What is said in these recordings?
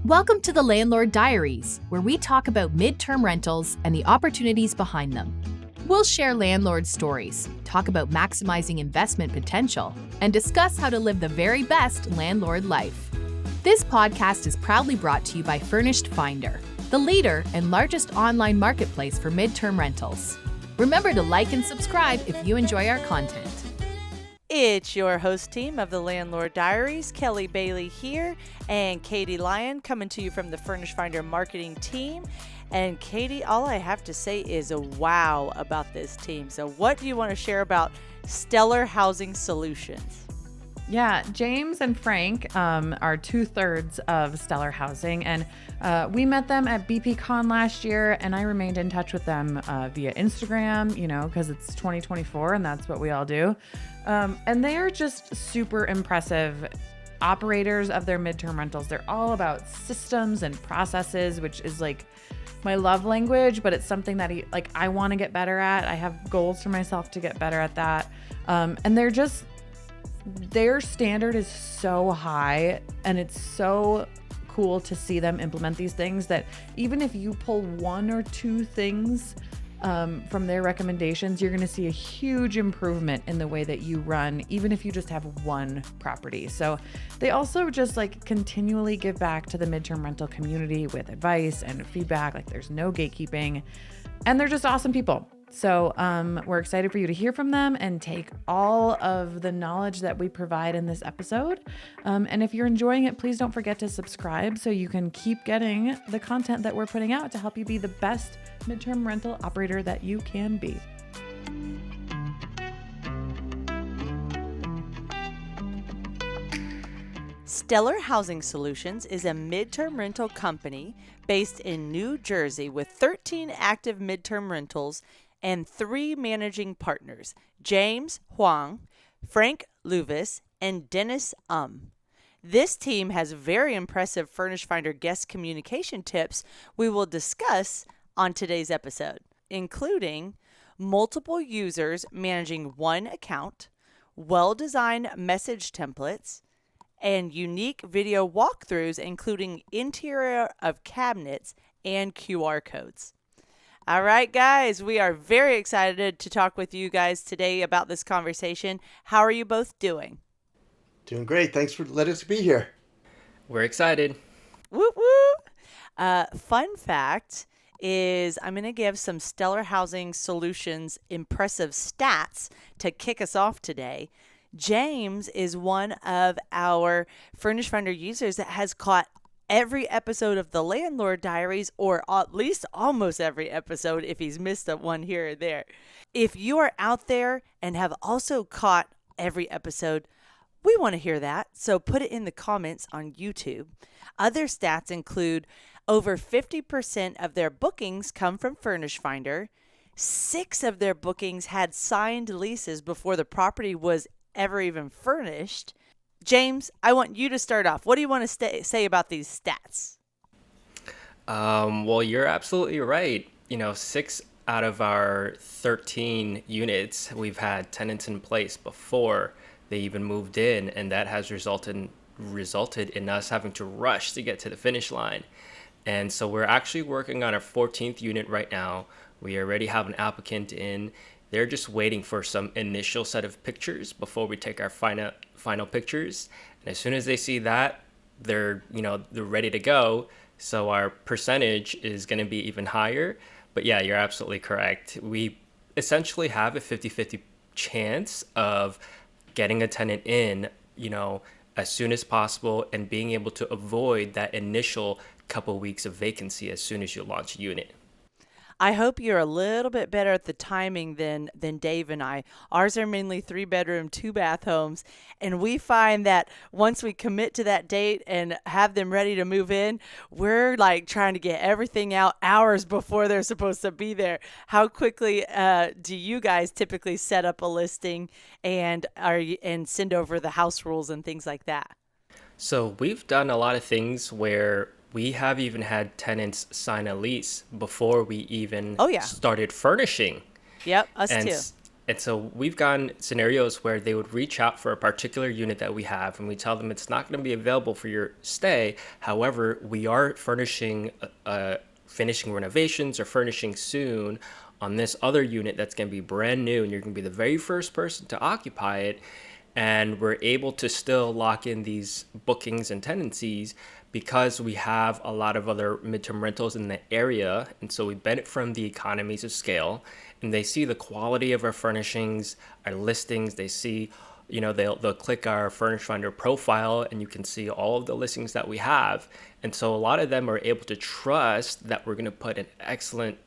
Welcome to the Landlord Diaries, where we talk about midterm rentals and the opportunities behind them. We'll share landlord stories, talk about maximizing investment potential, and discuss how to live the very best landlord life. This podcast is proudly brought to you by Furnished Finder, the leader and largest online marketplace for midterm rentals. Remember to like and subscribe if you enjoy our content. It's your host team of the Landlord Diaries, Kelly Bailey here, and Katie Lyon coming to you from the Furnished Finder marketing team. And Katie, all I have to say is a wow about this team. So what do you want to share about Stellar Housing Solutions? Yeah, James and Frank are 2/3 of Stellar Housing, and we met them at BPCon last year, and I remained in touch with them via Instagram, because it's 2024 and that's what we all do. And they are just super impressive operators of their midterm rentals. They're all about systems and processes, which is like my love language, but it's something that I want to get better at. I have goals for myself to get better at that. And their standard is so high, and it's so cool to see them implement these things that even if you pull one or two things from their recommendations, you're going to see a huge improvement in the way that you run, even if you just have one property. So they also just continually give back to the midterm rental community with advice and feedback. There's no gatekeeping, and they're just awesome people. So we're excited for you to hear from them and take all of the knowledge that we provide in this episode. And if you're enjoying it, please don't forget to subscribe so you can keep getting the content that we're putting out to help you be the best midterm rental operator that you can be. Stellar Housing Solutions is a midterm rental company based in New Jersey with 13 active midterm rentals and 3 managing partners, James Hwang, Frank Louvis, and Denis This team has very impressive Furnished Finder guest communication tips we will discuss on today's episode, including multiple users managing one account, well-designed message templates, and unique video walkthroughs, including interior of cabinets and QR codes. All right, guys, we are very excited to talk with you guys today about this conversation. How are you both doing? Doing great. Thanks for letting us be here. We're excited. Woo woo! Fun fact is I'm going to give some Stellar Housing Solutions impressive stats to kick us off today. James is one of our Furnished Finder users that has caught every episode of the Landlord Diaries, or at least almost every episode if he's missed one here or there. If you are out there and have also caught every episode, we want to hear that, so put it in the comments on YouTube. Other stats include over 50% of their bookings come from Furnished Finder. 6 of their bookings had signed leases before the property was ever even furnished. James, I want you to start off. What do you want to say about these stats? Well, you're absolutely right. 6 out of our 13 units, we've had tenants in place before they even moved in, and that has resulted in us having to rush to get to the finish line. And so we're actually working on our 14th unit right now. We already have an applicant in. They're just waiting for some initial set of pictures before we take our final pictures. And as soon as they see that, they're ready to go. So our percentage is going to be even higher. But yeah, you're absolutely correct. We essentially have a 50-50 chance of getting a tenant in, as soon as possible, and being able to avoid that initial couple weeks of vacancy as soon as you launch a unit. I hope you're a little bit better at the timing than Dave and I. Ours are mainly 3-bedroom, 2-bath homes, and we find that once we commit to that date and have them ready to move in, we're trying to get everything out hours before they're supposed to be there. How quickly do you guys typically set up a listing and send over the house rules and things like that? So we've done a lot of things where we have even had tenants sign a lease before we even started furnishing. Yep, us and too. And so we've gotten scenarios where they would reach out for a particular unit that we have, and we tell them it's not going to be available for your stay. However, we are finishing renovations or furnishing soon on this other unit that's going to be brand new, and you're going to be the very first person to occupy it. And we're able to still lock in these bookings and tenancies because we have a lot of other midterm rentals in the area. And so we benefit from the economies of scale, and they see the quality of our furnishings, our listings. They see, they'll click our Furnished Finder profile, and you can see all of the listings that we have. And so a lot of them are able to trust that we're going to put an excellent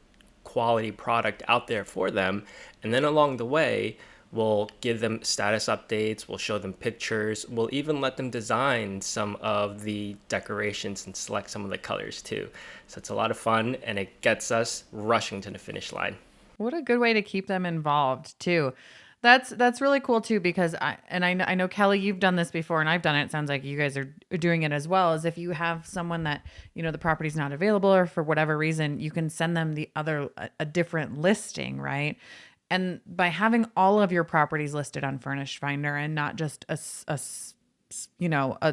quality product out there for them. And then along the way, we'll give them status updates, we'll show them pictures, we'll even let them design some of the decorations and select some of the colors too. So it's a lot of fun, and it gets us rushing to the finish line. What a good way to keep them involved too. That's really cool too, because I know Kelly, you've done this before, and I've done it. It sounds like you guys are doing it as well. As if you have someone that, the property's not available, or for whatever reason, you can send them a different listing, right? And by having all of your properties listed on Furnished Finder and not just a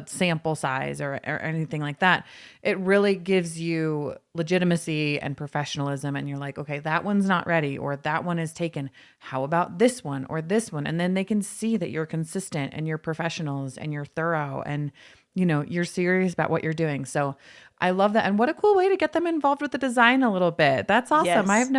sample size or anything like that, it really gives you legitimacy and professionalism. And you're like, okay, that one's not ready, or that one is taken. How about this one or this one? And then they can see that you're consistent and you're professionals and you're thorough and, you're serious about what you're doing. So I love that. And what a cool way to get them involved with the design a little bit. That's awesome. Yes. I've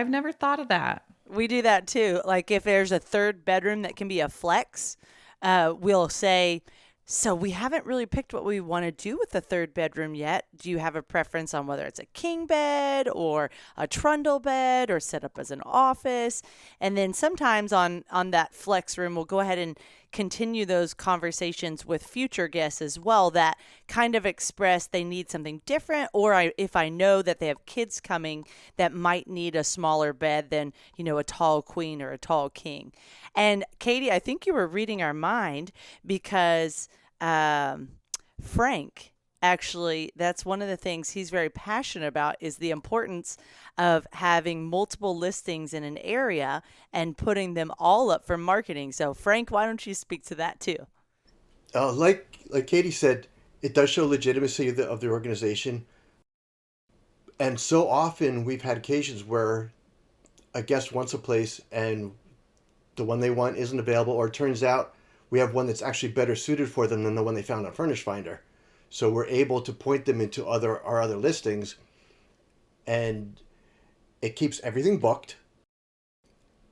never thought of that. We do that too. Like if there's a third bedroom that can be a flex, we'll say, so we haven't really picked what we want to do with the third bedroom yet. Do you have a preference on whether it's a king bed or a trundle bed or set up as an office? And then sometimes on that flex room, we'll go ahead and continue those conversations with future guests as well that kind of express they need something different, or if I know that they have kids coming that might need a smaller bed than, a tall queen or a tall king. And Katie, I think you were reading our mind because Frank, actually, that's one of the things he's very passionate about, is the importance of having multiple listings in an area and putting them all up for marketing. So Frank, why don't you speak to that too? Like Katie said, it does show legitimacy of the organization. And so often we've had occasions where a guest wants a place and the one they want isn't available, or it turns out we have one that's actually better suited for them than the one they found on Furnished Finder. So we're able to point them into our other listings, and it keeps everything booked.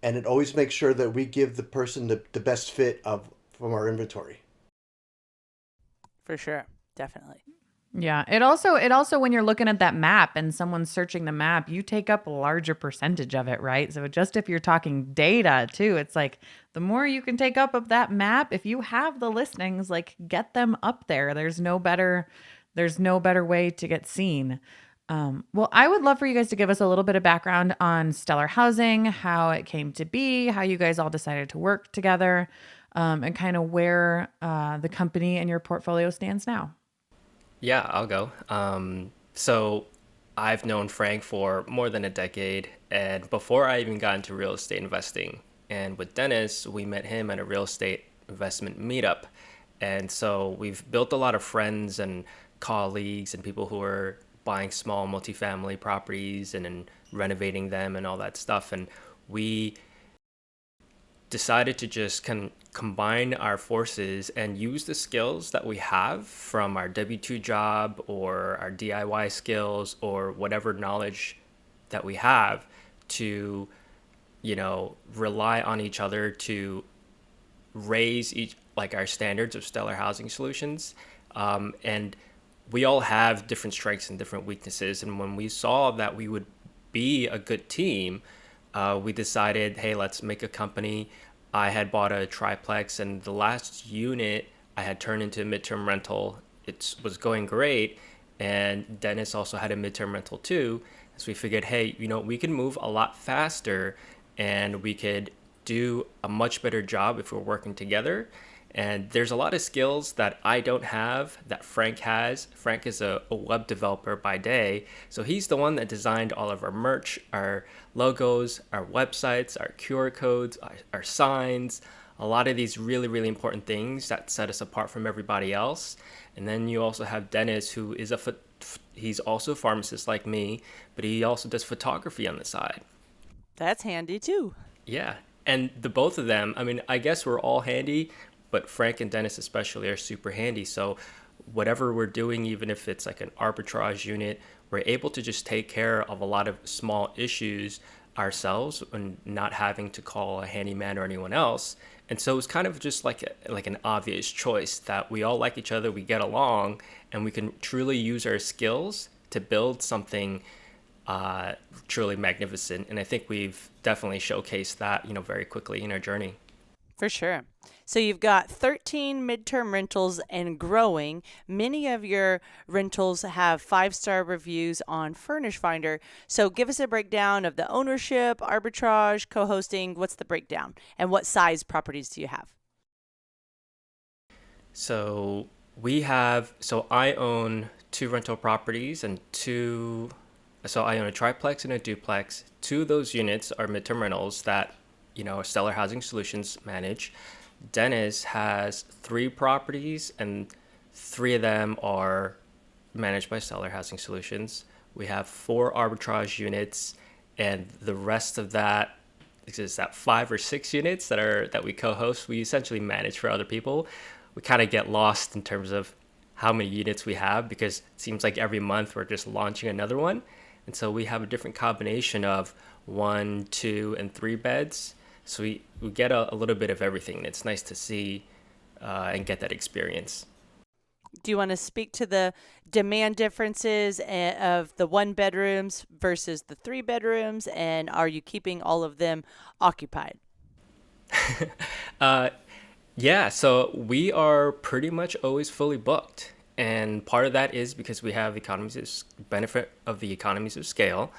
And it always makes sure that we give the person the best fit from our inventory. For sure. Definitely. Yeah. It also, when you're looking at that map and someone's searching the map, you take up a larger percentage of it, right? So just if you're talking data too, it's like the more you can take up of that map, if you have the listings, like get them up there. There's no better way to get seen. Well, I would love for you guys to give us a little bit of background on Stellar Housing, how it came to be, how you guys all decided to work together, and kind of where the company and your portfolio stands now. Yeah, I'll go. So I've known Frank for more than a decade, and before I even got into real estate investing, and with Dennis, we met him at a real estate investment meetup. And so we've built a lot of friends and colleagues and people who are buying small multifamily properties and renovating them and all that stuff. And we decided to just combine our forces and use the skills that we have from our W-2 job or our DIY skills or whatever knowledge that we have to, rely on each other to raise our standards of stellar housing solutions. And we all have different strengths and different weaknesses. And when we saw that we would be a good team, we decided, hey, let's make a company. I had bought a triplex, and the last unit I had turned into a midterm rental. It was going great. And Dennis also had a midterm rental too. So we figured, hey, we can move a lot faster and we could do a much better job if we're working together. And there's a lot of skills that I don't have that Frank has. Frank is a web developer by day. So he's the one that designed all of our merch, our logos, our websites, our QR codes, our signs, a lot of these really, really important things that set us apart from everybody else. And then you also have Dennis, who is he's also a pharmacist like me, but he also does photography on the side. That's handy too. Yeah. And the both of them, I mean, I guess we're all handy, but Frank and Dennis especially are super handy. So whatever we're doing, even if it's like an arbitrage unit, we're able to just take care of a lot of small issues ourselves and not having to call a handyman or anyone else. And so it's kind of just like an obvious choice that we all like each other, we get along, and we can truly use our skills to build something truly magnificent. And I think we've definitely showcased that, very quickly in our journey. For sure. So you've got 13 midterm rentals and growing. Many of your rentals have 5-star reviews on Furnished Finder. So give us a breakdown of the ownership, arbitrage, co-hosting. What's the breakdown? And what size properties do you have? So I own 2 rental properties and so I own a triplex and a duplex. 2 of those units are midterm rentals that Stellar Housing Solutions manage. Dennis has 3 properties, and 3 of them are managed by Stellar Housing Solutions. We have 4 arbitrage units, and the rest of that is that 5 or 6 units that we co-host. We essentially manage for other people. We kind of get lost in terms of how many units we have because it seems like every month we're just launching another one. And so we have a different combination of 1, 2, and 3 beds. So we get a little bit of everything. It's nice to see and get that experience. Do you want to speak to the demand differences of the 1 bedrooms versus the 3 bedrooms? And are you keeping all of them occupied? Yeah, so we are pretty much always fully booked. And part of that is because we have benefit of the economies of scale.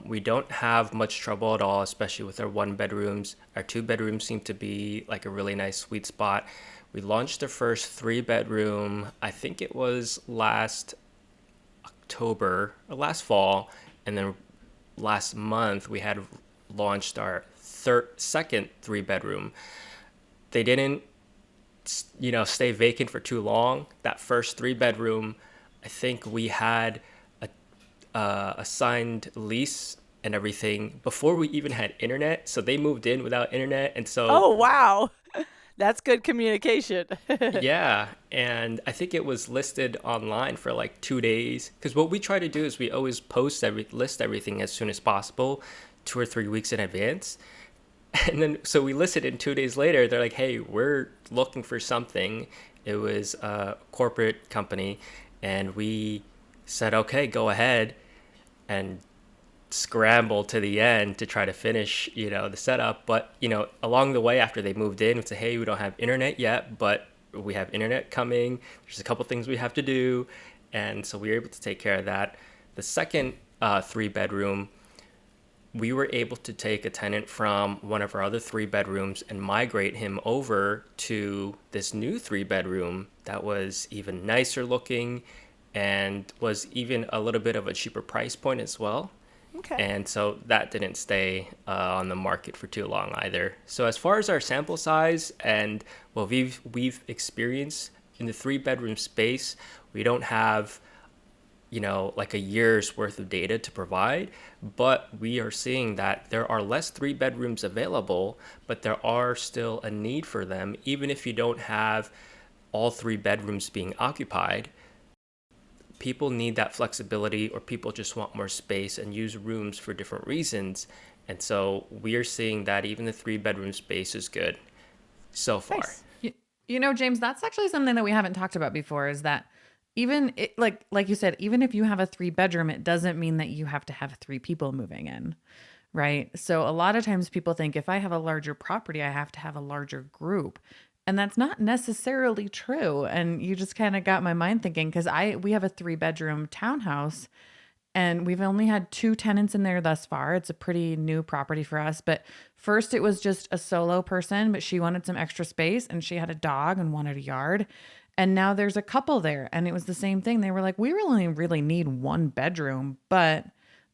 We don't have much trouble at all, especially with our 1 bedrooms. Our 2 bedrooms seem to be like a really nice sweet spot. We launched the first 3 bedroom, I think it was last October or last fall. And then last month we had launched our second 3 bedroom. They didn't, stay vacant for too long. That first 3 bedroom, I think we had a signed lease and everything before we even had internet. So they moved in without internet. And so, oh, wow. That's good communication. Yeah. And I think it was listed online for like 2 days. Because what we try to do is we always list everything as soon as possible, 2 or 3 weeks in advance. And then, so we listed in 2 days later, they're like, hey, we're looking for something. It was a corporate company. And we said, okay, go ahead, and scramble to the end to try to finish, the setup. But, along the way after they moved in, we said, hey, we don't have internet yet, but we have internet coming. There's a couple things we have to do. And so we were able to take care of that. The second 3 bedroom, we were able to take a tenant from one of our other 3 bedrooms and migrate him over to this new 3 bedroom that was even nicer looking and was even a little bit of a cheaper price point as well. Okay. And so that didn't stay on the market for too long either. So as far as our sample size and what we've experienced in the 3 bedroom space, we don't have like a year's worth of data to provide, but we are seeing that there are less 3 bedrooms available, but there are still a need for them, even if you don't have all 3 bedrooms being occupied. People need that flexibility, or people just want more space and use rooms for different reasons. And so we are seeing that even the 3 bedroom space is good so far. Nice. James, that's actually something that we haven't talked about before, is that even like you said, even if you have a 3 bedroom, it doesn't mean that you have to have 3 people moving in, right? So a lot of times people think if I have a larger property, I have to have a larger group. And that's not necessarily true. And you just kind of got my mind thinking, because we have a 3 bedroom townhouse, And we've only had 2 tenants in there thus far. It's a pretty new property for us. But first it was just a solo person, but she wanted some extra space and she had a dog and wanted a yard. And now there's a couple there. And it was the same thing. They were like, we really need 1 bedroom, but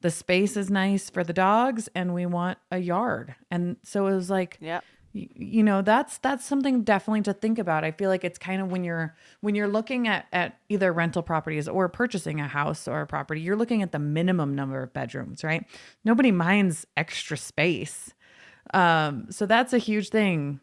the space is nice for the dogs and we want a yard. And so it was like, Yep. you know, that's something definitely to think about. I feel like it's kind of when you're looking at either rental properties or purchasing a house or a property, you're looking at the minimum number of bedrooms, right? Nobody minds extra space. So that's a huge thing.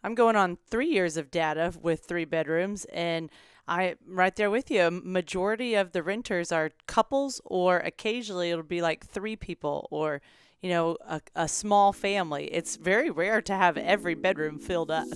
I'm going on 3 years of data with 3 bedrooms, and I'm right there with you. Majority of the renters are couples, or occasionally it'll be like 3 people, or a small family. It's very rare to have every bedroom filled up.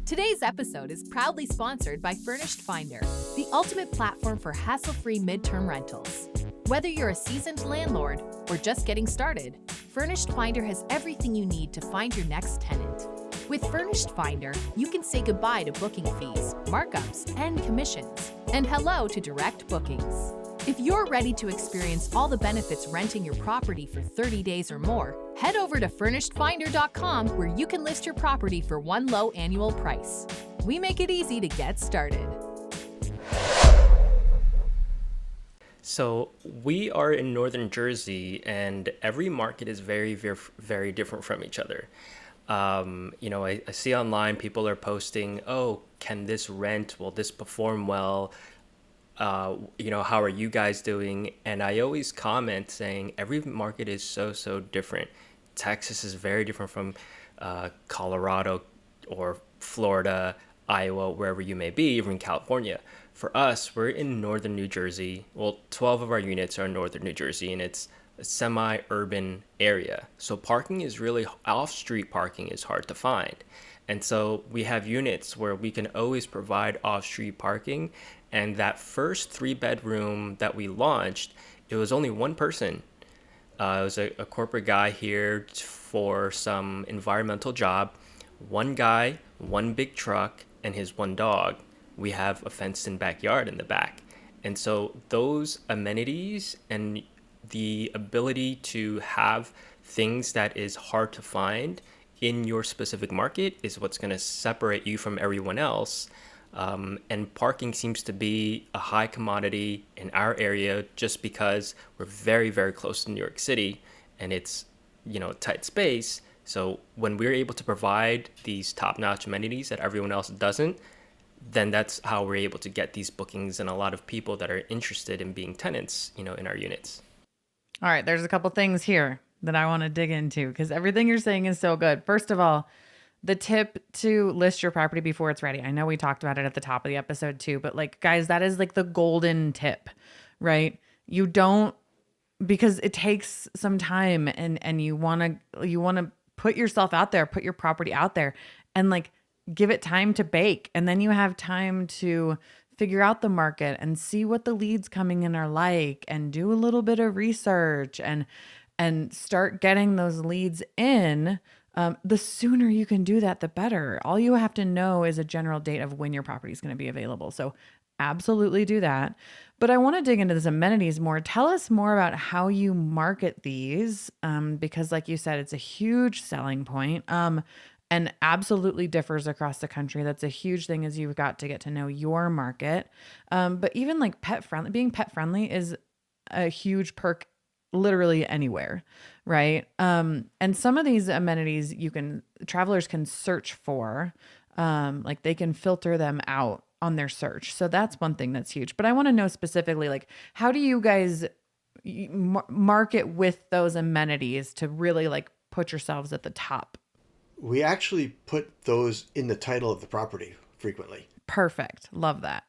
Today's episode is proudly sponsored by Furnished Finder, the ultimate platform for hassle-free midterm rentals. Whether you're a seasoned landlord or just getting started, Furnished Finder has everything you need to find your next tenant. With Furnished Finder, you can say goodbye to booking fees, markups, and commissions, and hello to direct bookings. If you're ready to experience all the benefits renting your property for 30 days or more, head over to FurnishedFinder.com where you can list your property for 1 low annual price. We make it easy to get started. So we are in Northern Jersey, and every market is very, very, very different from each other. I see online people are posting, oh, can this rent? Will this perform well? How are you guys doing? And I always comment saying every market is so different. Texas is very different from Colorado or Florida, Iowa, wherever you may be, even California. For us, we're in northern New Jersey. Well, 12 of our units are in northern New Jersey, and it's a semi-urban area. So parking is really, off-street parking is hard to find. And so we have units where we can always provide off-street parking. And that first 3-bedroom that we launched, it was only 1 person. It was a corporate guy here for some environmental job. 1 guy, 1 big truck, and his 1 dog. We have a fenced-in backyard in the back. And so those amenities and the ability to have things that is hard to find in your specific market is what's going to separate you from everyone else. And parking seems to be a high commodity in our area just because we're very, very close to New York City and it's, tight space. So when we're able to provide these top-notch amenities that everyone else doesn't, then that's how we're able to get these bookings and a lot of people that are interested in being tenants, in our units. All right, there's a couple things here that I want to dig into because everything you're saying is so good. First of all, the tip to list your property before it's ready. I know we talked about it at the top of the episode too, but guys, that is the golden tip, right? You don't, because it takes some time and you want to put yourself out there, put your property out there and give it time to bake. And then you have time to figure out the market and see what the leads coming in are like and do a little bit of research and start getting those leads in. The sooner you can do that, the better. All you have to know is a general date of when your property is going to be available. So absolutely do that. But I want to dig into this amenities more. Tell us more about how you market these, because like you said, it's a huge selling point. And absolutely differs across the country. That's a huge thing is you've got to get to know your market. But even being pet friendly is a huge perk literally anywhere, right? And some of these amenities travelers can search for, they can filter them out on their search. So that's one thing that's huge. But I want to know specifically, how do you guys market with those amenities to really put yourselves at the top? We actually put those in the title of the property frequently. Perfect. Love that.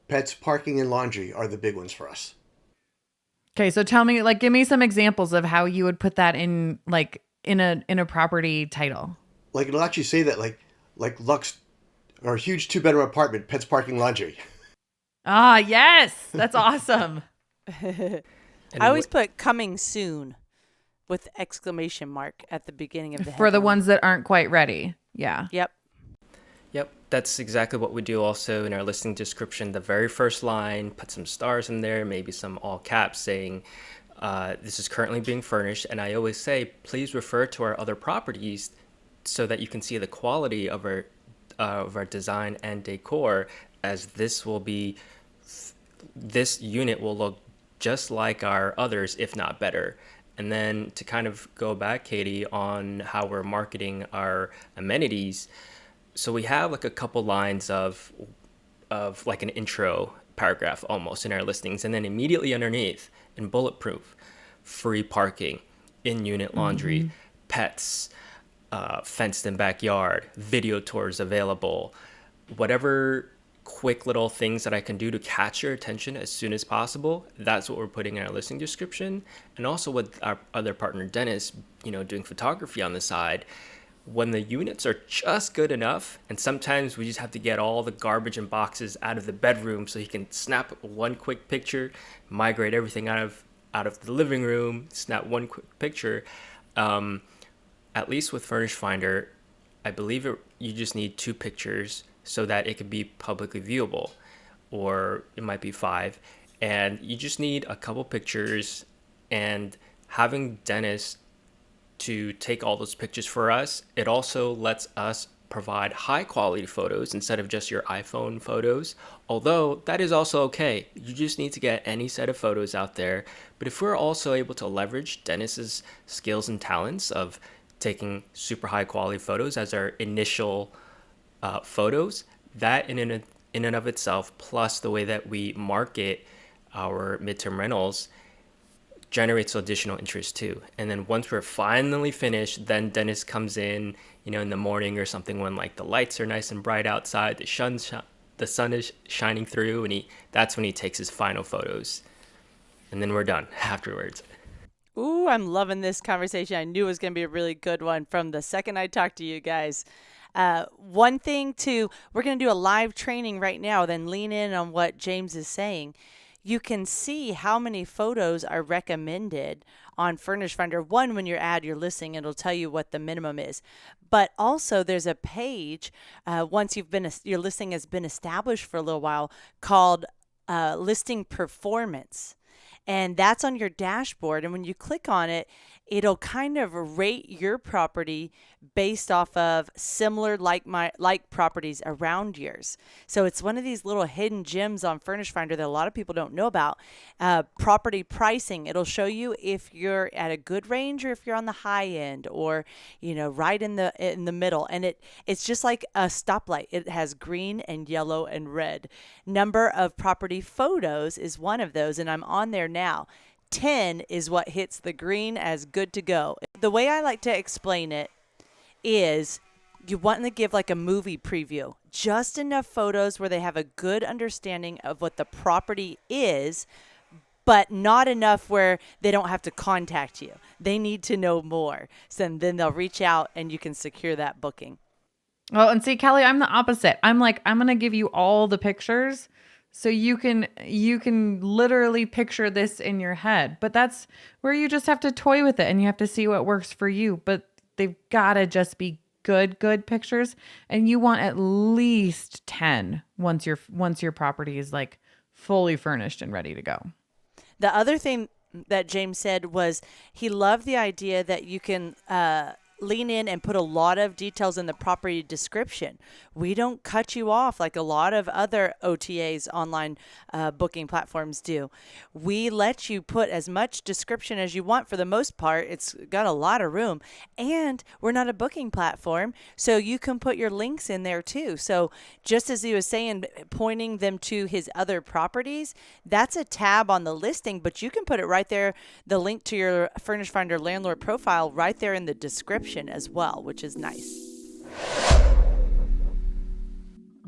Pets, parking, and laundry are the big ones for us. Okay, so tell me, give me some examples of how you would put that in, in a property title. It'll actually say that, like Lux, or a huge 2-bedroom apartment, pets, parking, laundry. Ah, yes, that's awesome. I always put coming soon with exclamation mark at the beginning of the for the headline. ones that aren't quite ready. Yeah. Yep. Yep, that's exactly what we do also in our listing description. The very first line, put some stars in there, maybe some all caps saying, this is currently being furnished. And I always say, please refer to our other properties so that you can see the quality of our design and decor, as this unit will look just like our others, if not better. And then to kind of go back, Katie, on how we're marketing our amenities. So we have like a couple lines of like an intro paragraph almost in our listings. And then immediately underneath in bulletproof, free parking, in-unit laundry, pets, fenced in backyard, video tours available, whatever quick little things that I can do to catch your attention as soon as possible. That's what we're putting in our listing description. And also with our other partner, Dennis, doing photography on the side, when the units are just good enough, and sometimes we just have to get all the garbage and boxes out of the bedroom so he can snap one quick picture, migrate everything out of the living room, snap one quick picture. At least with Furnished Finder, I believe you just need 2 pictures so that it could be publicly viewable, or it might be 5. And you just need a couple pictures, and having Dennis to take all those pictures for us, it also lets us provide high quality photos instead of just your iPhone photos, although that is also okay. You just need to get any set of photos out there. But if we're also able to leverage Dennis's skills and talents of taking super high quality photos as our initial photos, that in and of itself, plus the way that we market our midterm rentals, generates additional interest too. And then once we're finally finished, then Dennis comes in, in the morning or something when like the lights are nice and bright outside, the sun is shining through, and that's when he takes his final photos. And then we're done afterwards. Ooh, I'm loving this conversation. I knew it was going to be a really good one from the second I talked to you guys. One thing too, we're going to do a live training right now, then lean in on what James is saying. You can see how many photos are recommended on Furnished Finder. One, when you add your listing, it'll tell you what the minimum is. But also there's a page, once your listing has been established for a little while, called Listing Performance. And that's on your dashboard. And when you click on it, it'll kind of rate your property based off of similar like properties around yours. So it's one of these little hidden gems on Furnished Finder that a lot of people don't know about. Property pricing, it'll show you if you're at a good range or if you're on the high end, or right in the middle. And it's just like a stoplight. It has green and yellow and red. Number of property photos is one of those, and I'm on there now. 10 is what hits the green as good to go. The way I like to explain it is you want to give like a movie preview, just enough photos where they have a good understanding of what the property is, but not enough where they don't have to contact you. They need to know more. So then they'll reach out and you can secure that booking. Well, and see, Kelly, I'm the opposite. I'm like, I'm going to give you all the pictures so you can literally picture this in your head. But that's where you just have to toy with it and you have to see what works for you. But they've got to just be good pictures. And you want at least 10 once your property is like fully furnished and ready to go. The other thing that James said was he loved the idea that you can lean in and put a lot of details in the property description. We don't cut you off like a lot of other OTAs, online booking platforms, do. We let you put as much description as you want. For the most part, it's got a lot of room, and we're not a booking platform, so you can put your links in there too. So just as he was saying, pointing them to his other properties, that's a tab on the listing, but you can put it right there, the link to your Furnished Finder landlord profile right there in the description as well, which is nice.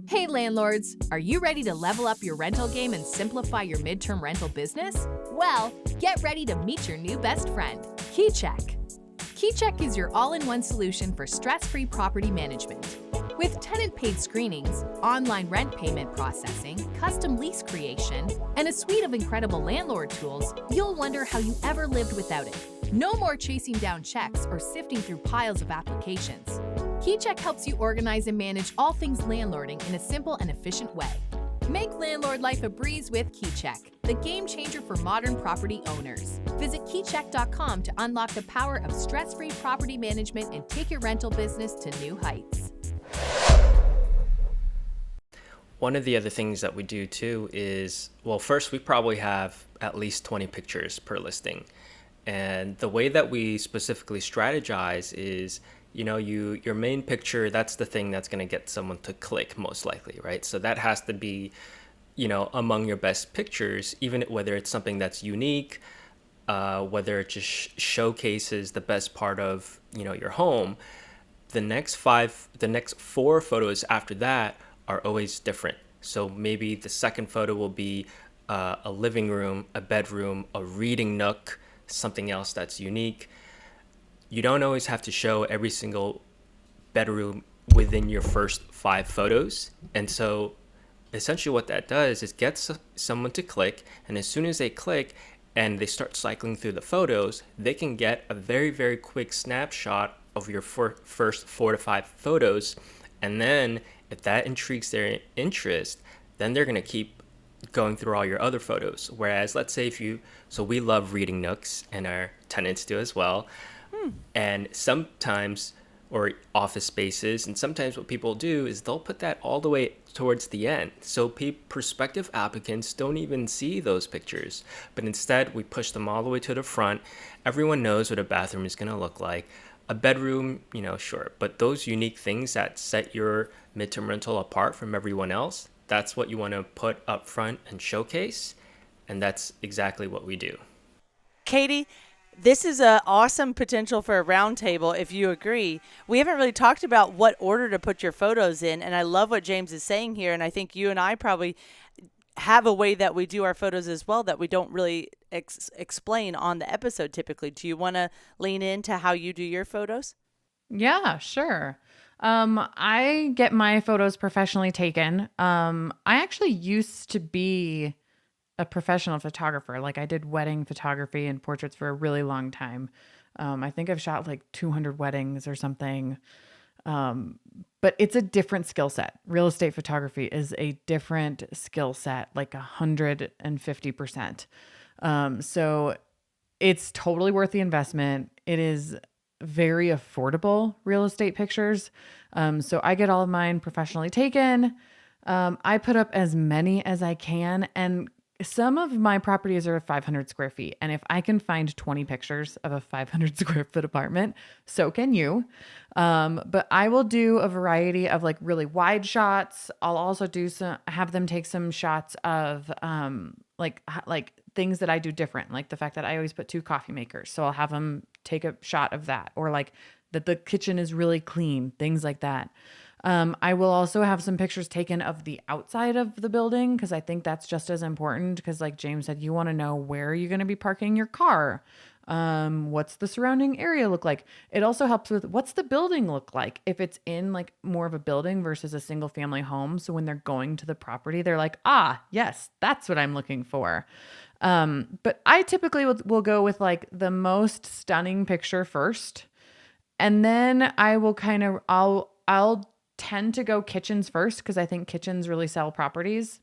Hey landlords, are you ready to level up your rental game and simplify your midterm rental business? Well, get ready to meet your new best friend, KeyCheck. KeyCheck is your all-in-one solution for stress-free property management. With tenant-paid screenings, online rent payment processing, custom lease creation, and a suite of incredible landlord tools, you'll wonder how you ever lived without it. No more chasing down checks or sifting through piles of applications. KeyCheck helps you organize and manage all things landlording in a simple and efficient way. Make landlord life a breeze with KeyCheck, the game changer for modern property owners. Visit keycheck.com to unlock the power of stress-free property management and take your rental business to new heights. One of the other things that we do too is, well, first we probably have at least 20 pictures per listing. And the way that we specifically strategize is, your main picture, that's the thing that's going to get someone to click most likely, right? So that has to be, among your best pictures, even whether it's something that's unique, whether it just showcases the best part of, your home. The next 4 photos after that are always different. So maybe the second photo will be a living room, a bedroom, a reading nook, something else that's unique. You don't always have to show every single bedroom within your first 5 photos. And so essentially what that does is gets someone to click, and as soon as they click and they start cycling through the photos, they can get a very, very quick snapshot of your first 4 to 5 photos. And then if that intrigues their interest, then they're going to keep going through all your other photos. Whereas let's say so we love reading nooks, and our tenants do as well. And sometimes, or office spaces, and sometimes what people do is they'll put that all the way towards the end. So prospective applicants don't even see those pictures, but instead we push them all the way to the front. Everyone knows what a bathroom is going to look like. A bedroom, sure, but those unique things that set your midterm rental apart from everyone else, that's what you want to put up front and showcase. And that's exactly what we do. Katie, this is an awesome potential for a roundtable, if you agree. We haven't really talked about what order to put your photos in, and I love what James is saying here, and I think you and I probably have a way that we do our photos as well that we don't really explain on the episode typically. Do you want to lean into how you do your photos? Yeah, sure. I get my photos professionally taken. I actually used to be a professional photographer. Like, I did wedding photography and portraits for a really long time. I think I've shot like 200 weddings or something. But it's a different skill set. Real estate photography is a different skill set, like 150%. So it's totally worth the investment. It is very affordable real estate pictures. So I get all of mine professionally taken. I put up as many as I can, and some of my properties are 500 square feet. And if I can find 20 pictures of a 500 square foot apartment, so can you. But I will do a variety of like really wide shots. I'll also have them take some shots of like things that I do different. Like the fact that I always put 2 coffee makers. So I'll have them take a shot of that, or like that the kitchen is really clean, things like that. I will also have some pictures taken of the outside of the building, because I think that's just as important, because like James said, you want to know where you're going to be parking your car. What's the surrounding area look like? It also helps with what's the building look like if it's in like more of a building versus a single family home. So when they're going to the property, they're like, yes, that's what I'm looking for. But I typically will go with like the most stunning picture first. And then I will I'll tend to go kitchens first, because I think kitchens really sell properties.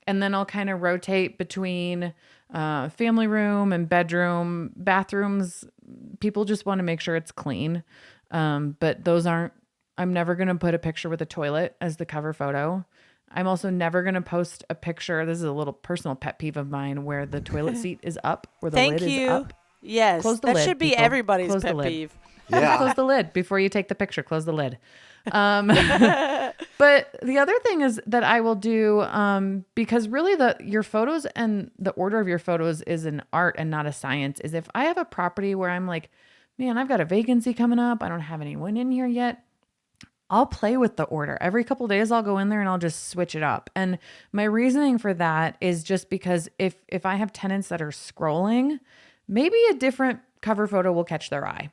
And then I'll kind of rotate between family room and bedroom. Bathrooms, people just want to make sure it's clean. But I'm never going to put a picture with a toilet as the cover photo. I'm also never going to post a picture. This is a little personal pet peeve of mine, where the toilet seat is up, where the lid is up. Yes, Close the that lid, should be people. everybody's Close the pet lid. peeve. Yeah. Close the lid before you take the picture. Close the lid. But the other thing is that I will do, because really your photos and the order of your photos is an art and not a science, is if I have a property where I'm like, man, I've got a vacancy coming up, I don't have anyone in here yet, I'll play with the order. Every couple of days I'll go in there and I'll just switch it up. And my reasoning for that is just because if I have tenants that are scrolling, maybe a different cover photo will catch their eye.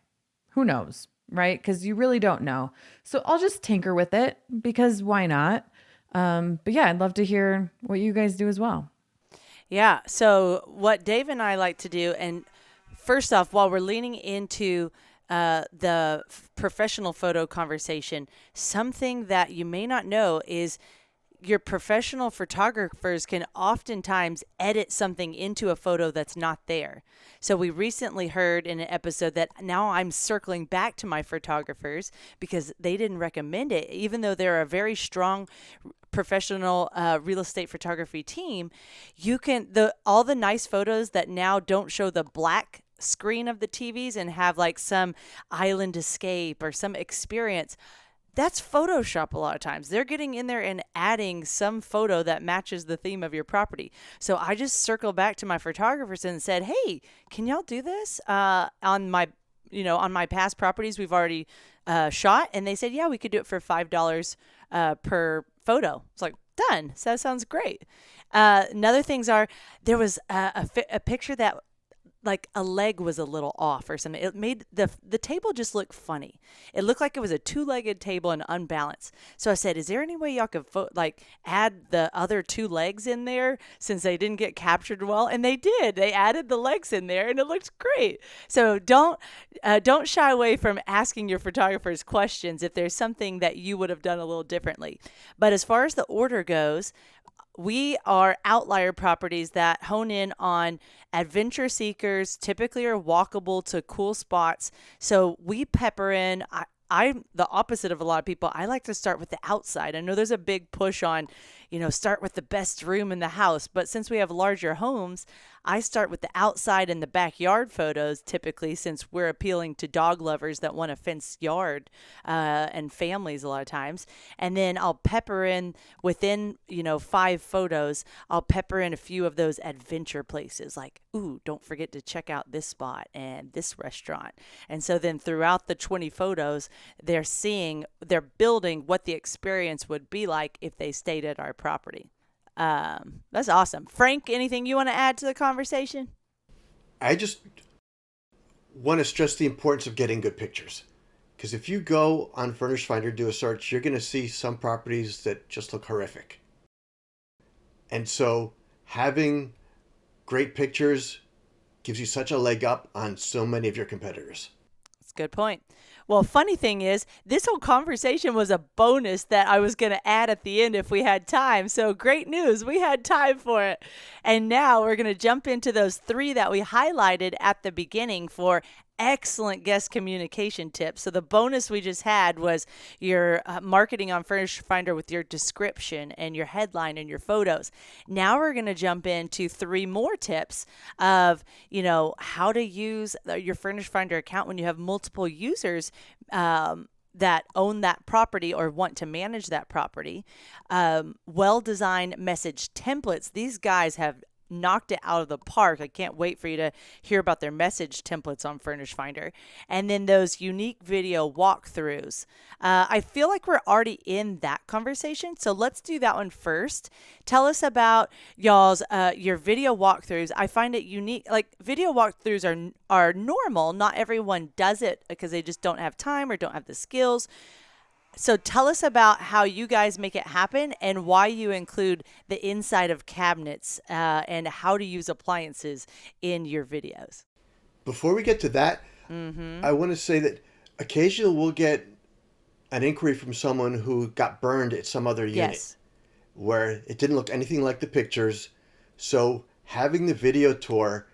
Who knows? Right? Because you really don't know. So I'll just tinker with it, because why not? But yeah, I'd love to hear what you guys do as well. Yeah. So what Dave and I like to do, and first off, while we're leaning into professional photo conversation, something that you may not know is your professional photographers can oftentimes edit something into a photo that's not there. So we recently heard in an episode that now I'm circling back to my photographers because they didn't recommend it, even though they're a very strong professional real estate photography team. You can all the nice photos that now don't show the black screen of the TVs and have like some island escape or some experience. That's Photoshop a lot of times. They're getting in there and adding some photo that matches the theme of your property. So I just circled back to my photographers and said, "Hey, can y'all do this on my past properties we've already shot?" And they said, "Yeah, we could do it for $5 per photo." It's like, done. So that sounds great. Another things are there was a picture that like a leg was a little off or something. It made the table just look funny. It looked like it was a two-legged table and unbalanced. So I said, is there any way y'all could add the other two legs in there since they didn't get captured well? And they did. They added the legs in there and it looked great. So don't shy away from asking your photographers questions if there's something that you would have done a little differently. But as far as the order goes, we are outlier properties that hone in on adventure seekers, typically are walkable to cool spots. So we pepper in. I'm the opposite of a lot of people. I like to start with the outside. I know there's a big push on, start with the best room in the house. But since we have larger homes, I start with the outside and the backyard photos typically, since we're appealing to dog lovers that want a fenced yard and families a lot of times. And then I'll pepper in within, 5 photos, I'll pepper in a few of those adventure places like, ooh, don't forget to check out this spot and this restaurant. And so then throughout the 20 photos, they're building what the experience would be like if they stayed at our property. That's awesome. Frank, anything you want to add to the conversation? I just want to stress the importance of getting good pictures. Because if you go on Furnished Finder, do a search, you're going to see some properties that just look horrific. And so having great pictures gives you such a leg up on so many of your competitors. That's a good point. Well, funny thing is, this whole conversation was a bonus that I was going to add at the end if we had time. So great news. We had time for it. And now we're going to jump into those 3 that we highlighted at the beginning for excellent guest communication tips. So the bonus we just had was your marketing on Furnished Finder with your description and your headline and your photos. Now we're going to jump into 3 more tips of, how to use your Furnished Finder account when you have multiple users that own that property or want to manage that property. Well-designed message templates. These guys have knocked it out of the park. I can't wait for you to hear about their message templates on Furnished Finder. And then those unique video walkthroughs. I feel like we're already in that conversation, so let's do that one first. Tell us about y'all's your video walkthroughs. I find it unique. Like, video walkthroughs are normal. Not everyone does it because they just don't have time or don't have the skills. So tell us about how you guys make it happen and why you include the inside of cabinets and how to use appliances in your videos. Before we get to that, I want to say that occasionally we'll get an inquiry from someone who got burned at some other unit where it didn't look anything like the pictures. So having the video tour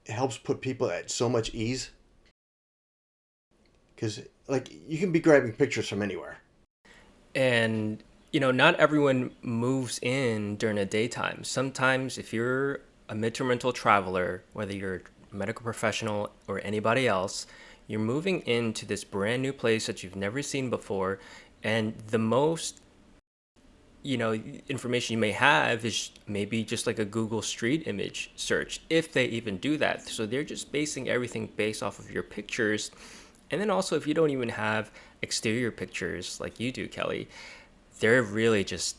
helps put people at so much ease. Because you can be grabbing pictures from anywhere. And, not everyone moves in during the daytime. Sometimes if you're a midterm rental traveler, whether you're a medical professional or anybody else, you're moving into this brand new place that you've never seen before. And the most, information you may have is maybe just like a Google Street image search, if they even do that. So they're just basing everything based off of your pictures. And then also, if you don't even have exterior pictures like you do, Kelly, they're really just,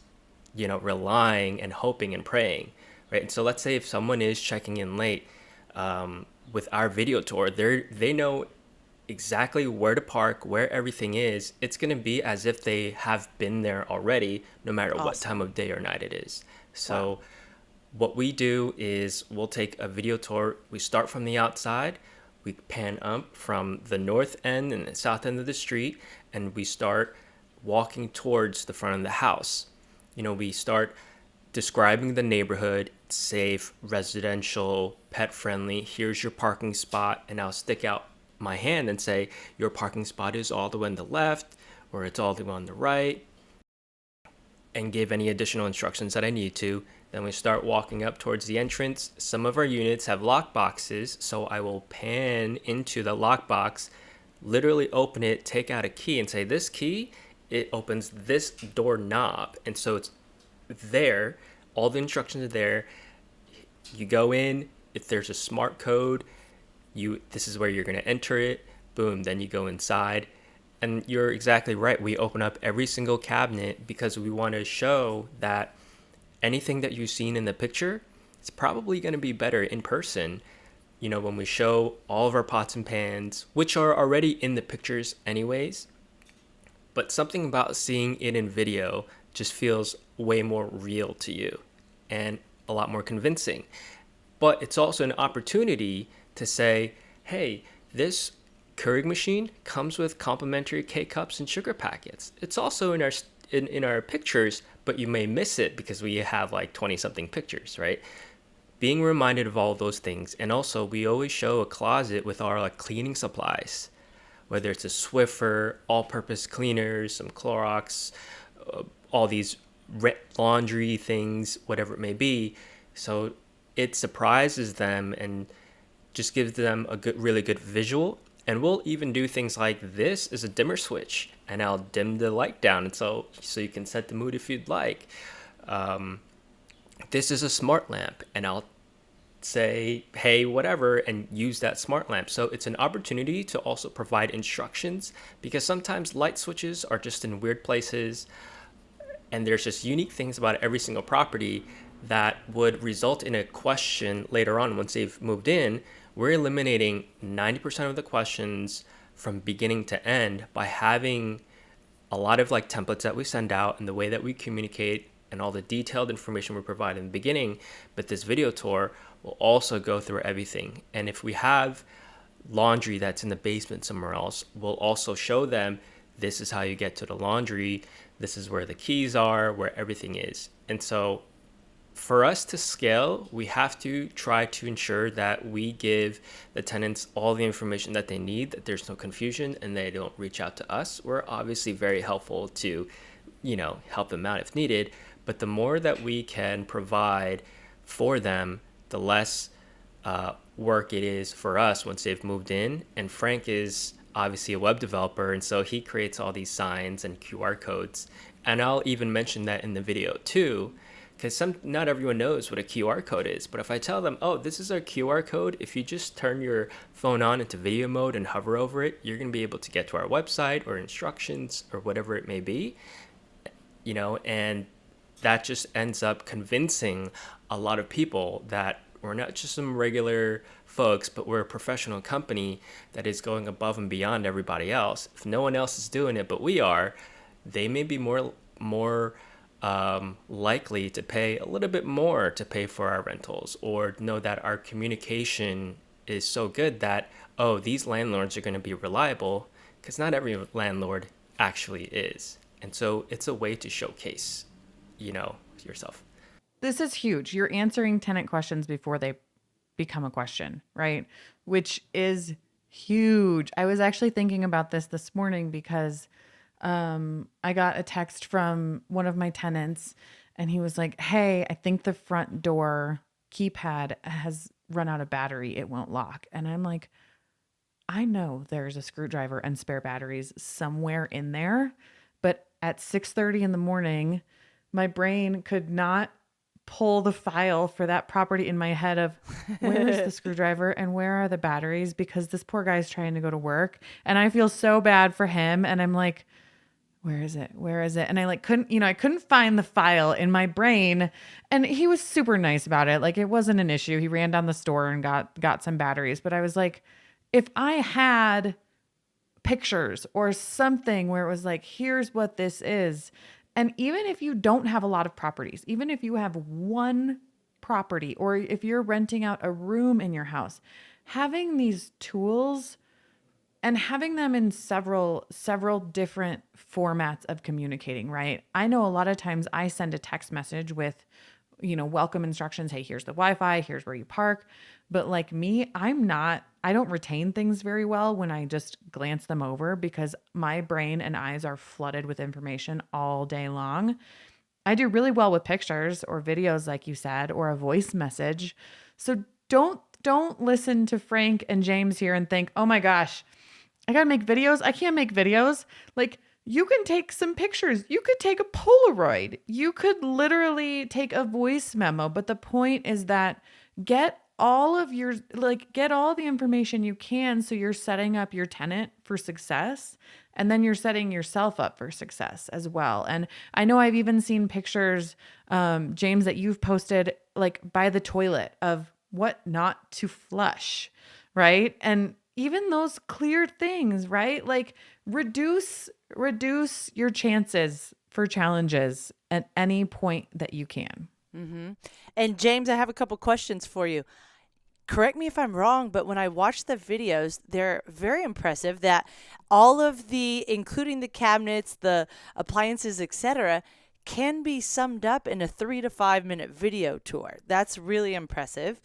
relying and hoping and praying, right? And so let's say if someone is checking in late with our video tour, they know exactly where to park, where everything is. It's going to be as if they have been there already, no matter what time of day or night it is. So what we do is we'll take a video tour. We start from the outside. we pan up from the north end and the south end of the street, and we start walking towards the front of the house. We start describing the neighborhood: safe, residential, pet friendly. Here's your parking spot. And I'll stick out my hand and say, your parking spot is all the way on the left, or it's all the way on the right, and give any additional instructions that I need to. Then we start walking up towards the entrance. Some of our units have lock boxes, so I will pan into the lock box, literally open it, take out a key, and say, this key, it opens this door knob. And so it's there. All the instructions are there. You go in. If there's a smart code, this is where you're going to enter it. Boom. Then you go inside. And you're exactly right. We open up every single cabinet because we want to show that anything that you've seen in the picture, it's probably going to be better in person. When we show all of our pots and pans, which are already in the pictures anyways, but something about seeing it in video just feels way more real to you and a lot more convincing. But it's also an opportunity to say, hey, this Keurig machine comes with complimentary K-cups and sugar packets. It's also in our pictures, but you may miss it because we have like 20 something pictures, right? Being reminded of all those things. And also we always show a closet with our cleaning supplies, whether it's a Swiffer, all-purpose cleaners, some Clorox, all these laundry things, whatever it may be. So it surprises them and just gives them a really good visual. And we'll even do things like, this is a dimmer switch, and I'll dim the light down, and so you can set the mood if you'd like. This is a smart lamp, and I'll say, hey, whatever, and use that smart lamp. So it's an opportunity to also provide instructions, because sometimes light switches are just in weird places, and there's just unique things about every single property that would result in a question later on once they've moved in. We're eliminating 90% of the questions from beginning to end by having a lot of templates that we send out and the way that we communicate and all the detailed information we provide in the beginning. But this video tour will also go through everything. And if we have laundry that's in the basement somewhere else, we'll also show them, this is how you get to the laundry. This is where the keys are, where everything is. And so for us to scale, we have to try to ensure that we give the tenants all the information that they need, that there's no confusion, and they don't reach out to us. We're obviously very helpful to, help them out if needed. But the more that we can provide for them, the less work it is for us once they've moved in. And Frank is obviously a web developer, and so he creates all these signs and QR codes. And I'll even mention that in the video too, because not everyone knows what a QR code is. But if I tell them, oh, this is our QR code, if you just turn your phone on into video mode and hover over it, you're going to be able to get to our website or instructions or whatever it may be, and that just ends up convincing a lot of people that we're not just some regular folks, but we're a professional company that is going above and beyond everybody else. If no one else is doing it but we are, they may be more likely to pay a little bit more to pay for our rentals, or know that our communication is so good that, oh, these landlords are going to be reliable, because not every landlord actually is. And so it's a way to showcase, yourself. This is huge. You're answering tenant questions before they become a question, right? Which is huge. I was actually thinking about this morning because I got a text from one of my tenants, and he was like, hey, I think the front door keypad has run out of battery. It won't lock. And I'm like, I know there's a screwdriver and spare batteries somewhere in there, but at 6:30 in the morning, my brain could not pull the file for that property in my head of where is the screwdriver and where are the batteries, because this poor guy's trying to go to work and I feel so bad for him. And I'm like, where is it? Where is it? And I couldn't find the file in my brain. And he was super nice about it. Like, it wasn't an issue. He ran down the store and got some batteries. But I was like, if I had pictures or something where it was like, here's what this is. And even if you don't have a lot of properties, even if you have one property, or if you're renting out a room in your house, having these tools and having them in several different formats of communicating, right? I know a lot of times I send a text message with, welcome instructions. Hey, here's the Wi-Fi, here's where you park. But like me, I don't retain things very well when I just glance them over because my brain and eyes are flooded with information all day long. I do really well with pictures or videos, like you said, or a voice message. So don't listen to Frank and James here and think, oh my gosh, I got to make videos. I can't make videos. Like, you can take some pictures. You could take a Polaroid. You could literally take a voice memo. But the point is that get all the information you can so you're setting up your tenant for success. And then you're setting yourself up for success as well. And I know I've even seen pictures, James, that you've posted like by the toilet of what not to flush, right? And even those clear things, right? Like reduce your chances for challenges at any point that you can. Mm-hmm. And James, I have a couple questions for you. Correct me if I'm wrong, but when I watch the videos, they're very impressive that all of including the cabinets, the appliances, etc., can be summed up in a 3 to 5 minute video tour. That's really impressive.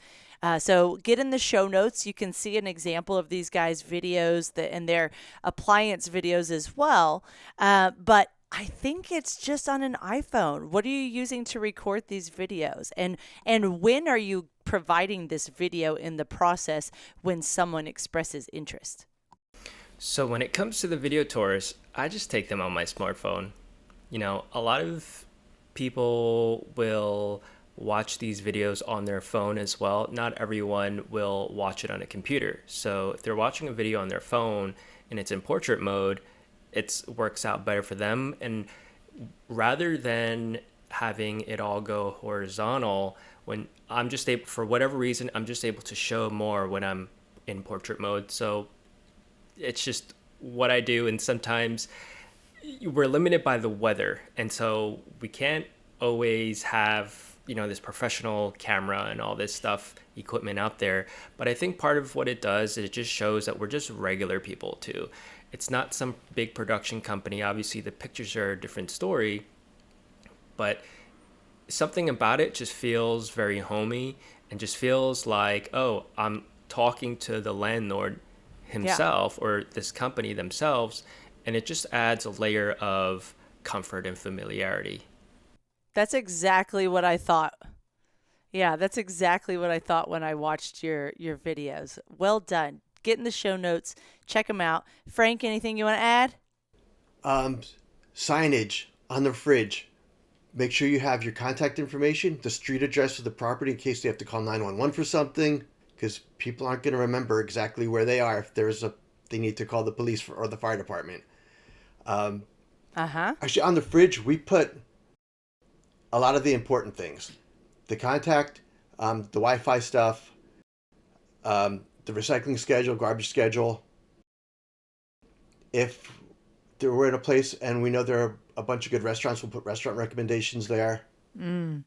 So get in the show notes. You can see an example of these guys' videos and their appliance videos as well. But I think it's just on an iPhone. What are you using to record these videos? And when are you providing this video in the process when someone expresses interest? So when it comes to the video tours, I just take them on my smartphone. A lot of people will watch these videos on their phone as well. Not everyone will watch it on a computer. So if they're watching a video on their phone and it's in portrait mode, it works out better for them. And rather than having it all go horizontal, when I'm just able, for whatever reason, I'm just able to show more when I'm in portrait mode. So it's just what I do. And sometimes we're limited by the weather. And so we can't always have this professional camera and all this stuff, equipment out there. But I think part of what it does is it just shows that we're just regular people too. It's not some big production company. Obviously, the pictures are a different story, but something about it just feels very homey and just feels like, oh, I'm talking to the landlord himself or this company themselves. And it just adds a layer of comfort and familiarity. That's exactly what I thought. Yeah, that's exactly what I thought when I watched your videos. Well done. Get in the show notes. Check them out. Frank, anything you want to add? Signage on the fridge. Make sure you have your contact information, the street address of the property in case they have to call 911 for something, because people aren't going to remember exactly where they are if they need to call the police or the fire department. Actually, on the fridge, we put a lot of the important things. The contact, the Wi-Fi stuff, the recycling schedule, garbage schedule. If we're in a place and we know there are a bunch of good restaurants, we'll put restaurant recommendations there. And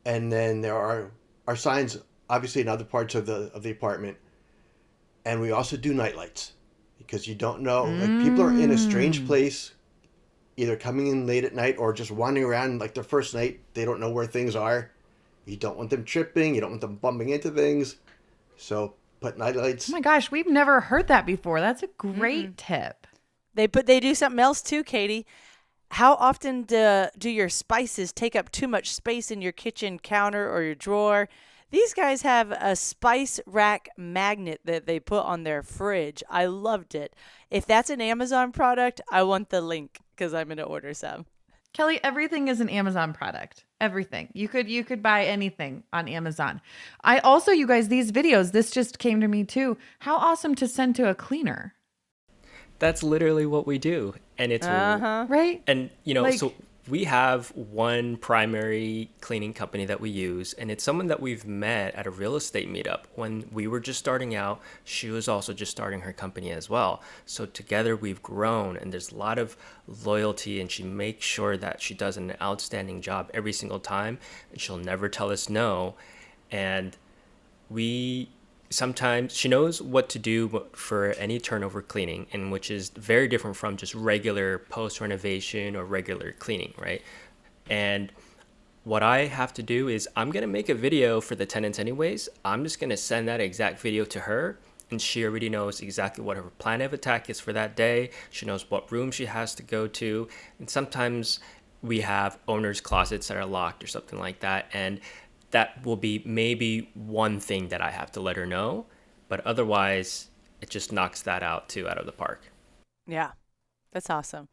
then there are our signs, obviously, in other parts of the apartment. And we also do night lights because you don't know. Like, people are in a strange place, either coming in late at night or just wandering around like their first night. They don't know where things are. You don't want them tripping. You don't want them bumping into things. So put night lights. Oh my gosh, we've never heard that before. That's a great tip. They do something else too, Katie. How often do your spices take up too much space in your kitchen counter or your drawer? These guys have a spice rack magnet that they put on their fridge. I loved it. If that's an Amazon product, I want the link because I'm going to order some. Kelly, everything is an Amazon product. Everything. You could buy anything on Amazon. I also, you guys, these videos, this just came to me too. How awesome to send to a cleaner. That's literally what we do. And it's right. And so we have one primary cleaning company that we use, and it's someone that we've met at a real estate meetup when we were just starting out. She was also just starting her company as well. So together we've grown, and there's a lot of loyalty, and she makes sure that she does an outstanding job every single time, and she'll never tell us no. And we sometimes she knows what to do for any turnover cleaning, and which is very different from just regular post renovation or regular cleaning, right? And what I have to do is I'm going to make a video for the tenants anyways. I'm just going to send that exact video to her, and she already knows exactly what her plan of attack is for that day. She knows what room she has to go to. And sometimes we have owners' closets that are locked or something like that, and that will be maybe one thing that I have to let her know, but otherwise it just knocks that out of the park. Yeah, that's awesome.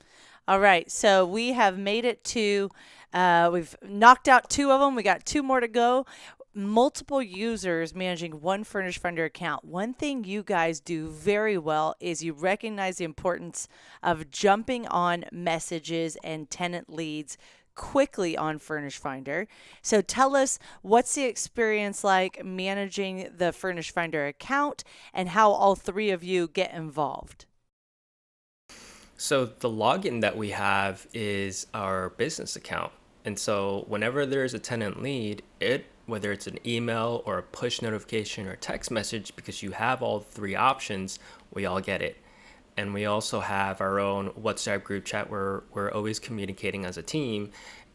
All right, so we have made it to, we've knocked out 2 of them. We got 2 more to go. Multiple users managing one Furnished Finder account. One thing you guys do very well is you recognize the importance of jumping on messages and tenant leads quickly on Furnished Finder. So tell us, what's the experience like managing the Furnished Finder account and how all 3 of you get involved? So the login that we have is our business account. And so whenever there's a tenant lead, whether it's an email or a push notification or text message, because you have all 3 options, we all get it. And we also have our own WhatsApp group chat where we're always communicating as a team.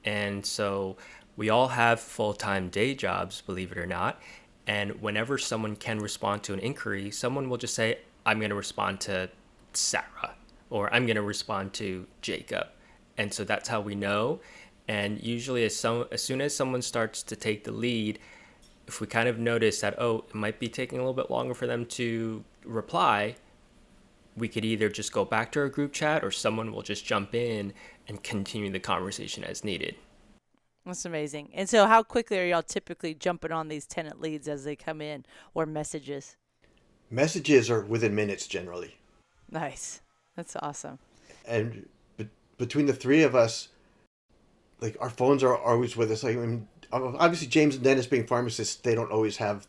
And so we all have full-time day jobs, believe it or not. And whenever someone can respond to an inquiry, someone will just say, I'm going to respond to Sarah, or I'm going to respond to Jacob. And so that's how we know. And usually as soon as someone starts to take the lead, if we kind of notice that, it might be taking a little bit longer for them to reply, we could either just go back to our group chat or someone will just jump in and continue the conversation as needed. That's amazing. And so how quickly are y'all typically jumping on these tenant leads as they come in, or messages? Messages are within minutes generally. Nice. That's awesome. And between the 3 of us, like, our phones are always with us. Like, I mean, obviously James and Dennis being pharmacists, they don't always have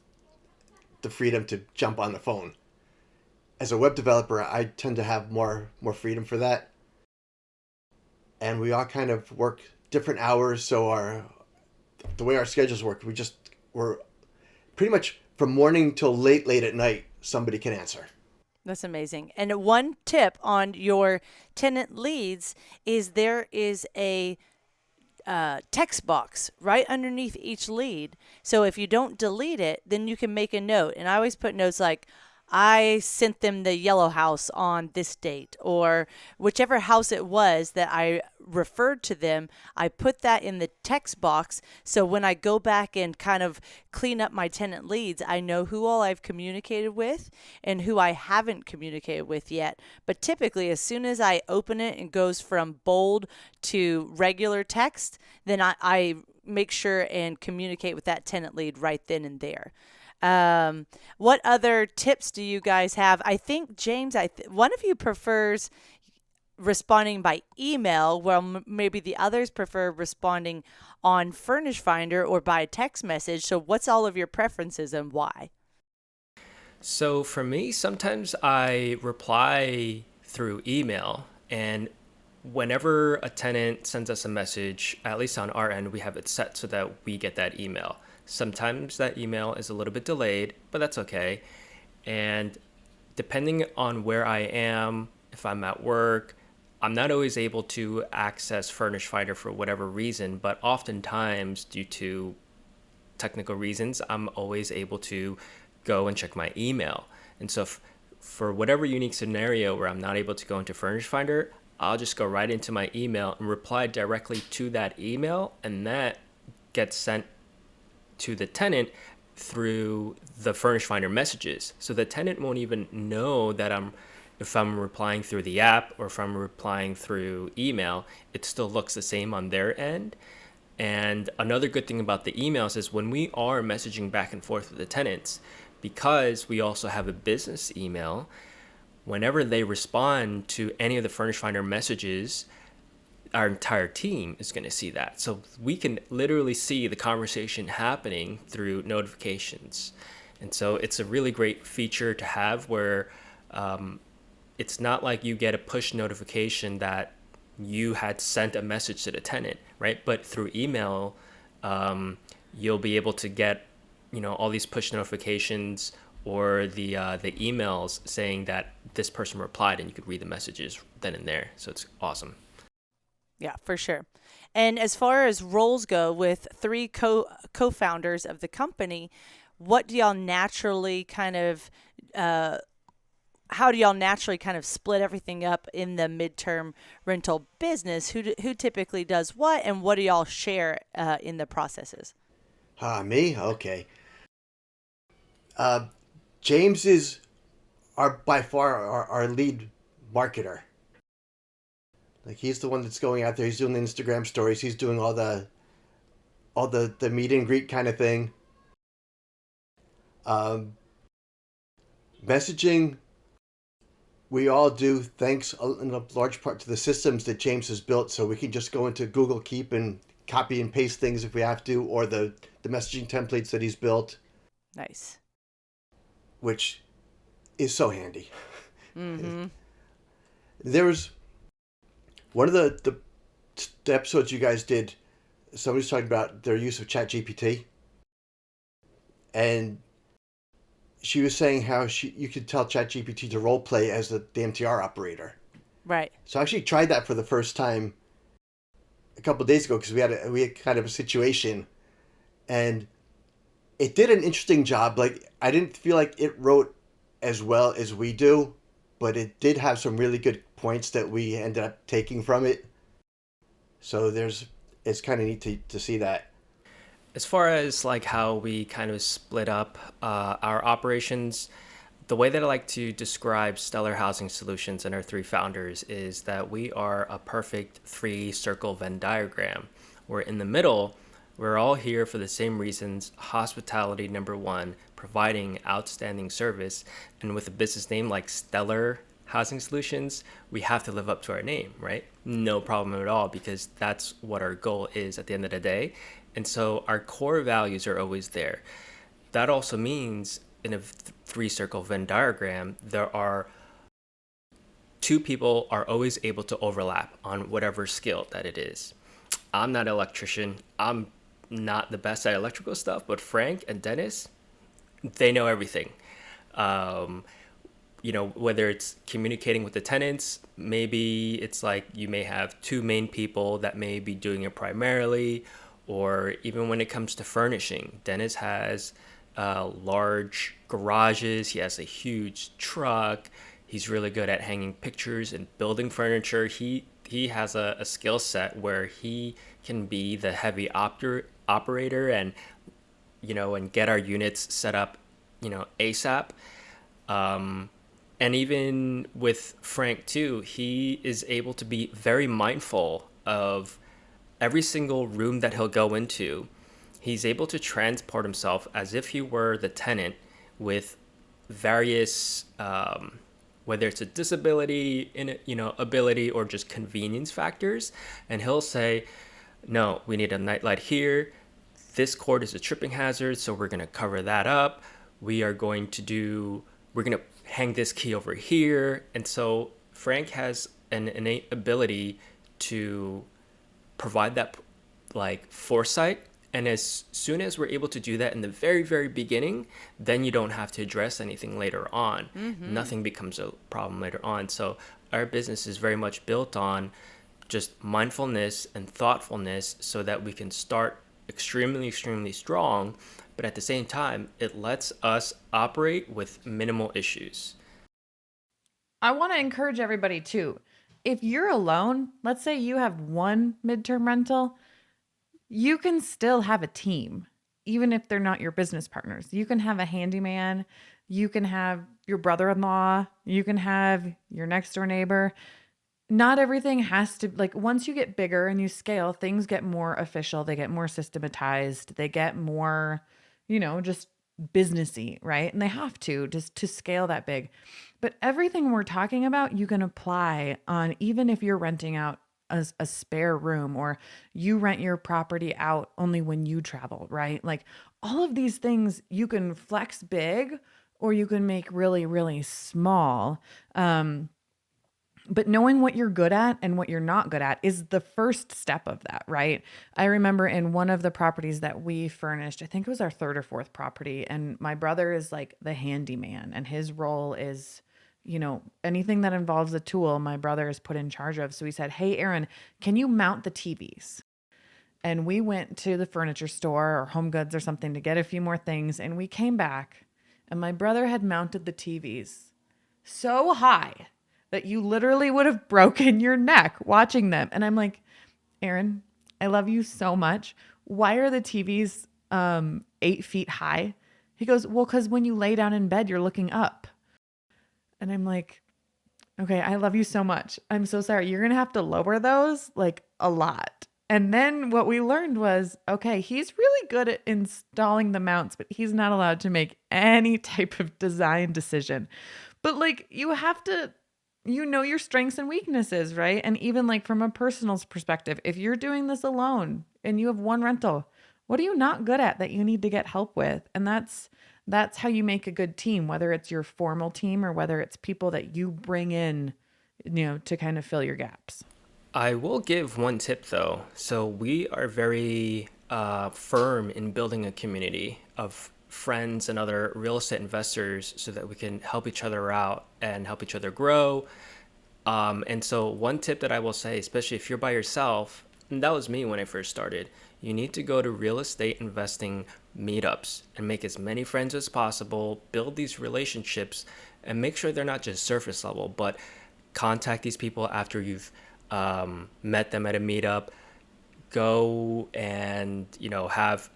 the freedom to jump on the phone. As a web developer, I tend to have more freedom for that. And we all kind of work different hours, so the way our schedules work, we're pretty much from morning till late at night, somebody can answer. That's amazing. And one tip on your tenant leads is there is a text box right underneath each lead. So if you don't delete it, then you can make a note. And I always put notes like, I sent them the yellow house on this date, or whichever house it was that I referred to them, I put that in the text box. So when I go back and kind of clean up my tenant leads, I know who all I've communicated with and who I haven't communicated with yet. But typically, as soon as I open it and goes from bold to regular text, then I make sure and communicate with that tenant lead right then and there. What other tips do you guys have? I think, James, one of you prefers responding by email, while maybe the others prefer responding on Furnished Finder or by text message. So what's all of your preferences and why? So for me, sometimes I reply through email, and whenever a tenant sends us a message, at least on our end, we have it set so that we get that email. Sometimes that email is a little bit delayed, but that's okay. And depending on where I am, if I'm at work, I'm not always able to access Furnished Finder for whatever reason, but oftentimes due to technical reasons, I'm always able to go and check my email. And so for whatever unique scenario where I'm not able to go into Furnished Finder, I'll just go right into my email and reply directly to that email, and that gets sent to the tenant through the Furnished Finder messages. So the tenant won't even know that if I'm replying through the app or if I'm replying through email, it still looks the same on their end. And another good thing about the emails is when we are messaging back and forth with the tenants, because we also have a business email, whenever they respond to any of the Furnished Finder messages, our entire team is going to see that. So we can literally see the conversation happening through notifications. And so it's a really great feature to have where it's not like you get a push notification that you had sent a message to the tenant, right? But through email, you'll be able to get, all these push notifications or the emails saying that this person replied, and you could read the messages then and there. So it's awesome. Yeah, for sure. And as far as roles go, with three co-founders of the company, what do y'all naturally kind of how do y'all naturally kind of split everything up in the midterm rental business? Who typically does what, and what do y'all share in the processes? Me? Okay. James is by far our lead marketer. Like, he's the one that's going out there. He's doing the Instagram stories. He's doing all the meet and greet kind of thing. Messaging, we all do, thanks in a large part to the systems that James has built. So we can just go into Google Keep and copy and paste things if we have to, or the messaging templates that he's built. Nice. Which is so handy. Mm-hmm. There was one of the episodes you guys did, somebody's talking about their use of ChatGPT. And she was saying how you could tell ChatGPT to role play as the MTR operator. Right. So I actually tried that for the first time a couple of days ago, because we had kind of a situation, and it did an interesting job. Like, I didn't feel like it wrote as well as we do, but it did have some really good points that we ended up taking from it. So it's kind of neat to see that. As far as like how we kind of split up our operations, the way that I like to describe Stellar Housing Solutions and our three founders is that we are a perfect three-circle Venn diagram, where in the middle, we're all here for the same reasons: hospitality, number one, providing outstanding service, and with a business name like Stellar Housing Solutions, we have to live up to our name, right? No problem at all, because that's what our goal is at the end of the day. And so our core values are always there. That also means in a three-circle Venn diagram, there are two people are always able to overlap on whatever skill that it is. I'm not an electrician. I'm not the best at electrical stuff, but Frank and Dennis, they know everything. Whether it's communicating with the tenants, maybe it's like you may have two main people that may be doing it primarily, or even when it comes to furnishing, Dennis has large garages. He has a huge truck. He's really good at hanging pictures and building furniture. He has a skill set where he can be the heavy operator and get our units set up, ASAP. And even with Frank too, he is able to be very mindful of every single room that he'll go into. He's able to transport himself as if he were the tenant with various, whether it's a disability, ability, or just convenience factors. And he'll say, no, we need a nightlight here. This cord is a tripping hazard, so we're going to cover that up. We're going to hang this key over here. And so Frank has an innate ability to provide that like foresight. And as soon as we're able to do that in the very, very beginning, then you don't have to address anything later on. Mm-hmm. Nothing becomes a problem later on. So our business is very much built on just mindfulness and thoughtfulness, so that we can start extremely, extremely strong. But at the same time, it lets us operate with minimal issues. I want to encourage everybody too. If you're alone, let's say you have one midterm rental, you can still have a team, even if they're not your business partners. You can have a handyman, you can have your brother-in-law, you can have your next door neighbor. Not everything has to, like, once you get bigger and you scale, things get more official, they get more systematized, they get more, just businessy, right? And they have to, just to scale that big. But everything we're talking about, you can apply on, even if you're renting out a spare room, or you rent your property out only when you travel, right? Like, all of these things you can flex big, or you can make really, really small. But knowing what you're good at and what you're not good at is the first step of that, right? I remember in one of the properties that we furnished, I think it was our third or fourth property, and my brother is like the handyman, and his role is, anything that involves a tool, my brother is put in charge of. So he said, "Hey, Aaron, can you mount the TVs?" And we went to the furniture store or Home Goods or something to get a few more things, and we came back, and my brother had mounted the TVs so high that you literally would have broken your neck watching them. And I'm like, "Aaron, I love you so much. Why are the TVs 8 feet high?" He goes, "Well, because when you lay down in bed, you're looking up." And I'm like, "Okay, I love you so much. I'm so sorry. You're going to have to lower those like a lot." And then what we learned was, okay, he's really good at installing the mounts, but he's not allowed to make any type of design decision. But like, you have to, your strengths and weaknesses, right? And even like from a personal perspective, if you're doing this alone and you have one rental, what are you not good at that you need to get help with? And that's how you make a good team, whether it's your formal team or whether it's people that you bring in, to kind of fill your gaps. I will give one tip though. So we are very firm in building a community of friends and other real estate investors so that we can help each other out and help each other grow. And so one tip that I will say, especially if you're by yourself, and that was me when I first started, you need to go to real estate investing meetups and make as many friends as possible, build these relationships, and make sure they're not just surface level, but contact these people after you've met them at a meetup. Go and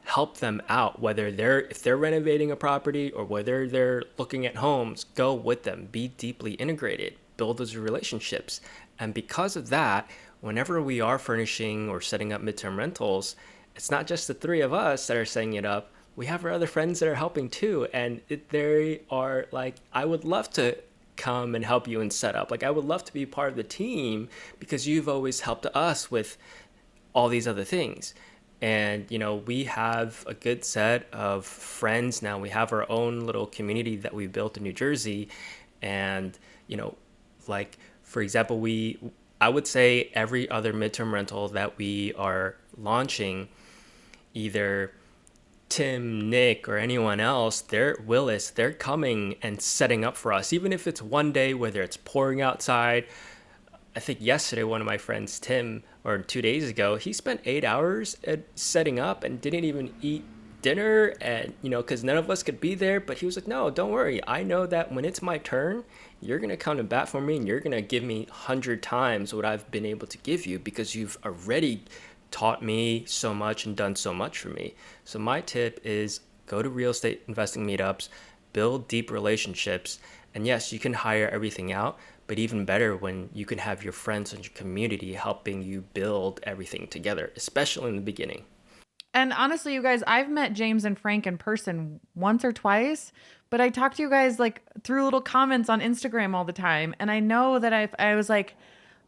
help them out, whether if they're renovating a property or whether they're looking at homes. Go with them, be deeply integrated, build those relationships. And because of that, whenever we are furnishing or setting up midterm rentals, it's not just the three of us that are setting it up. We have our other friends that are helping too, and they are like, "I would love to come and help you and set up. Like, I would love to be part of the team because you've always helped us with all these other things." And, we have a good set of friends now. We have our own little community that we built in New Jersey. And, like, for example, I would say every other midterm rental that we are launching, either Tim, Nick, or anyone else, they're coming and setting up for us, even if it's one day, whether it's pouring outside. I think yesterday, one of my friends, Tim, or 2 days ago, he spent 8 hours at setting up and didn't even eat dinner, and because none of us could be there. But he was like, "No, don't worry. I know that when it's my turn, you're gonna come to bat for me, and you're gonna give me 100 times what I've been able to give you because you've already taught me so much and done so much for me." So my tip is go to real estate investing meetups, build deep relationships, and yes, you can hire everything out, but even better when you can have your friends and your community helping you build everything together, especially in the beginning. And honestly, you guys, I've met James and Frank in person once or twice, but I talk to you guys like through little comments on Instagram all the time. And I know that I was like,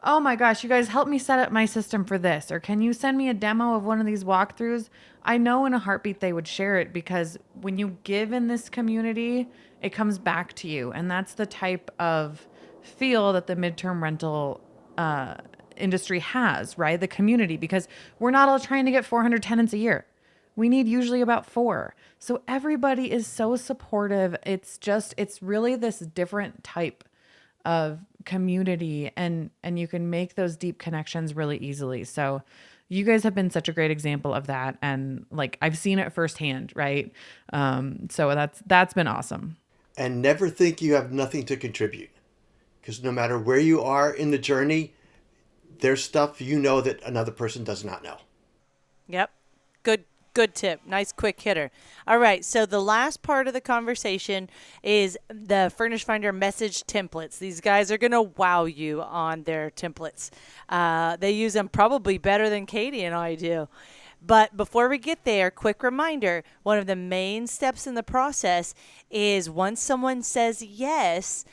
"Oh my gosh, you guys help me set up my system for this," or "Can you send me a demo of one of these walkthroughs?" I know in a heartbeat they would share it, because when you give in this community, it comes back to you. And that's the type of feel that the midterm rental industry has, right? The community, because we're not all trying to get 400 tenants a year. We need usually about 4. So everybody is so supportive. It's really this different type of community, and you can make those deep connections really easily. So you guys have been such a great example of that. And like, I've seen it firsthand, right? So that's been awesome. And never think you have nothing to contribute, because no matter where you are in the journey, there's stuff that another person does not know. Yep. Good tip. Nice quick hitter. All right. So the last part of the conversation is the Furnished Finder message templates. These guys are going to wow you on their templates. They use them probably better than Katie and I do. But before we get there, quick reminder, one of the main steps in the process is once someone says yes,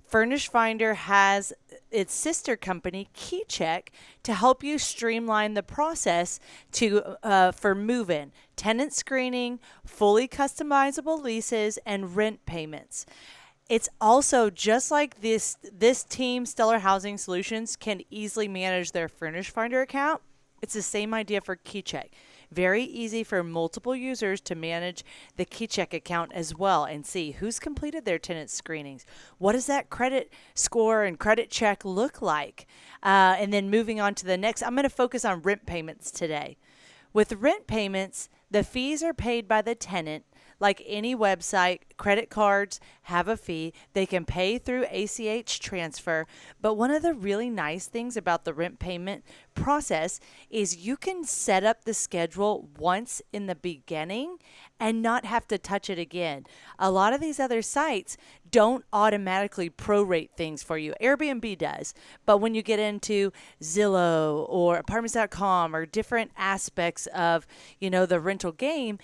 Furnished Finder has its sister company, KeyCheck, to help you streamline the process for move-in, tenant screening, fully customizable leases, and rent payments. It's also just like this team, Stellar Housing Solutions, can easily manage their Furnished Finder account. It's the same idea for KeyCheck. Very easy for multiple users to manage the KeyCheck account as well and see who's completed their tenant screenings. What does that credit score and credit check look like? And then moving on to the next, I'm going to focus on rent payments today. With rent payments, the fees are paid by the tenant. Like any website, credit cards have a fee. They can pay through ACH transfer. But one of the really nice things about the rent payment process is you can set up the schedule once in the beginning and not have to touch it again. A lot of these other sites don't automatically prorate things for you. Airbnb does. But when you get into Zillow or apartments.com or different aspects of, the rental game,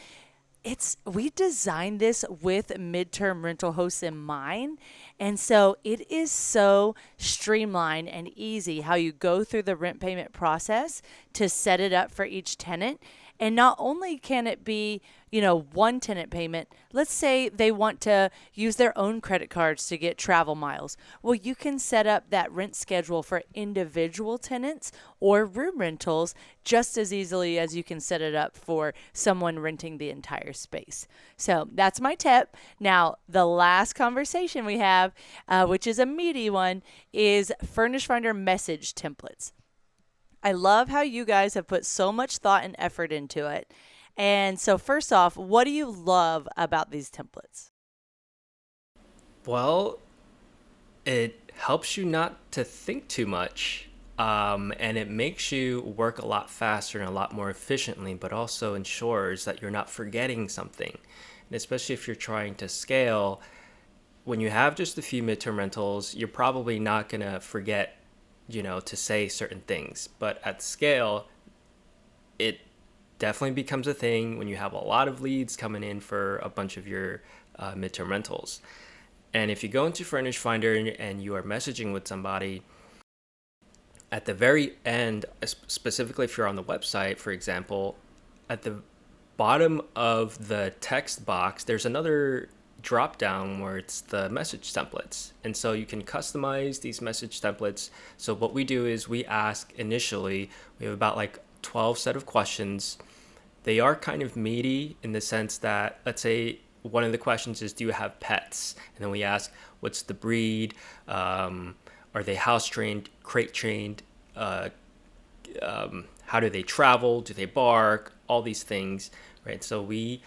we designed this with midterm rental hosts in mind. And so it is so streamlined and easy how you go through the rent payment process to set it up for each tenant. And not only can it be, one tenant payment, let's say they want to use their own credit cards to get travel miles. Well, you can set up that rent schedule for individual tenants or room rentals just as easily as you can set it up for someone renting the entire space. So that's my tip. Now, the last conversation we have, which is a meaty one, is Furnished Finder message templates. I love how you guys have put so much thought and effort into it. And so first off, what do you love about these templates? Well, it helps you not to think too much, and it makes you work a lot faster and a lot more efficiently, but also ensures that you're not forgetting something. And especially if you're trying to scale, when you have just a few midterm rentals, you're probably not going to forget to say certain things. But at scale, it definitely becomes a thing when you have a lot of leads coming in for a bunch of your midterm rentals. And if you go into Furnished Finder and you are messaging with somebody, at the very end, specifically if you're on the website, for example, at the bottom of the text box, there's another drop down where it's the message templates. And so you can customize these message templates. So what we do is we ask initially, we have about 12 set of questions. They are kind of meaty in the sense that, let's say one of the questions is, do you have pets? And then we ask, what's the breed? Are they house trained, crate trained? How do they travel? Do they bark? All these things, right? So we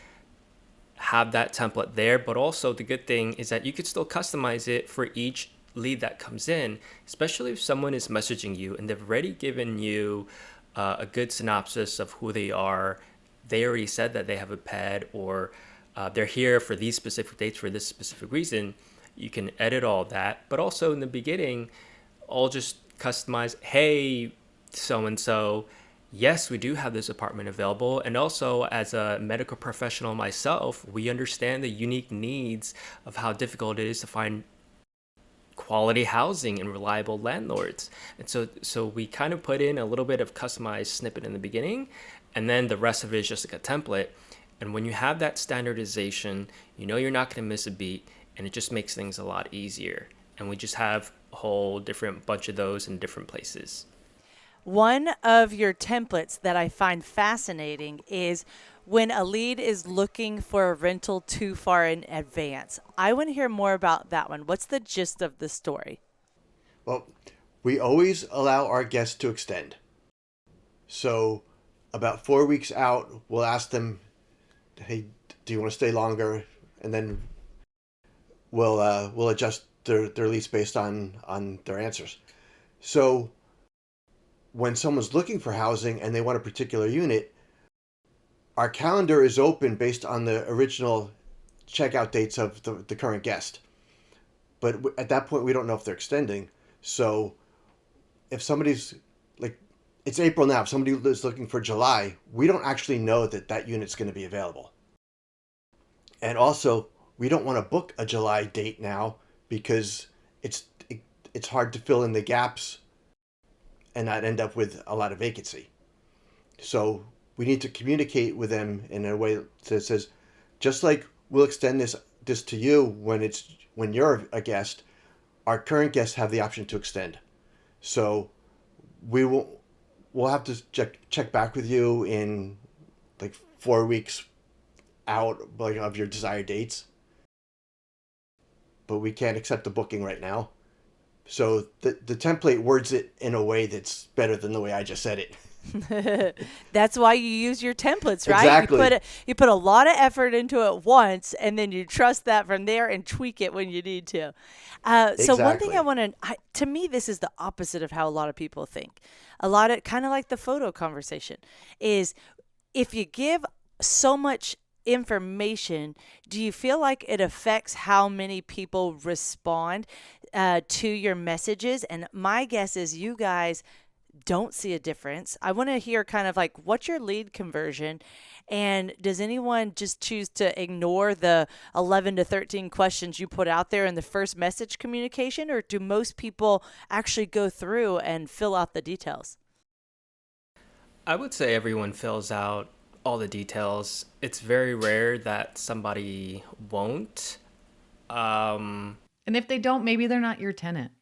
have that template there, but also the good thing is that you could still customize it for each lead that comes in, especially if someone is messaging you and they've already given you a good synopsis of who they are. They already said that they have a pet, or they're here for these specific dates for this specific reason. You can edit all that, but also in the beginning, I'll just customize, hey, so-and-so, yes, we do have this apartment available. And also, as a medical professional myself, we understand the unique needs of how difficult it is to find quality housing and reliable landlords. And so we kind of put in a little bit of customized snippet in the beginning, and then the rest of it is just like a template. And when you have that standardization, you're not going to miss a beat, and it just makes things a lot easier. And we just have a whole different bunch of those in different places. One of your templates that I find fascinating is when a lead is looking for a rental too far in advance. I want to hear more about that one. What's the gist of the story? Well, we always allow our guests to extend. So about 4 weeks out, we'll ask them, hey, do you want to stay longer? And then we'll adjust their lease based on their answers. So when someone's looking for housing and they want a particular unit, our calendar is open based on the original checkout dates of the current guest. But at that point, we don't know if they're extending. So if somebody's it's April now, if somebody is looking for July, we don't actually know that unit's going to be available. And also, we don't want to book a July date now because it's hard to fill in the gaps and not end up with a lot of vacancy. So we need to communicate with them in a way that says, just like we'll extend this to you when it's when you're a guest, our current guests have the option to extend. So we'll have to check back with you in like 4 weeks out, like, of your desired dates. But we can't accept the booking right now. So the template words it in a way that's better than the way I just said it. That's why you use your templates, right? Exactly. You put a lot of effort into it once, and then you trust that from there and tweak it when you need to. So one thing Exactly. to me, this is the opposite of how a lot of people think. A lot of, kind of like the photo conversation, is if you give so much information, do you feel like it affects how many people respond to your messages? And my guess is you guys don't see a difference. I want to hear kind of like, what's your lead conversion? And does anyone just choose to ignore the 11 to 13 questions you put out there in the first message communication? Or do most people actually go through and fill out the details? I would say everyone fills out all the details. It's very rare that somebody won't. And if they don't, maybe they're not your tenant,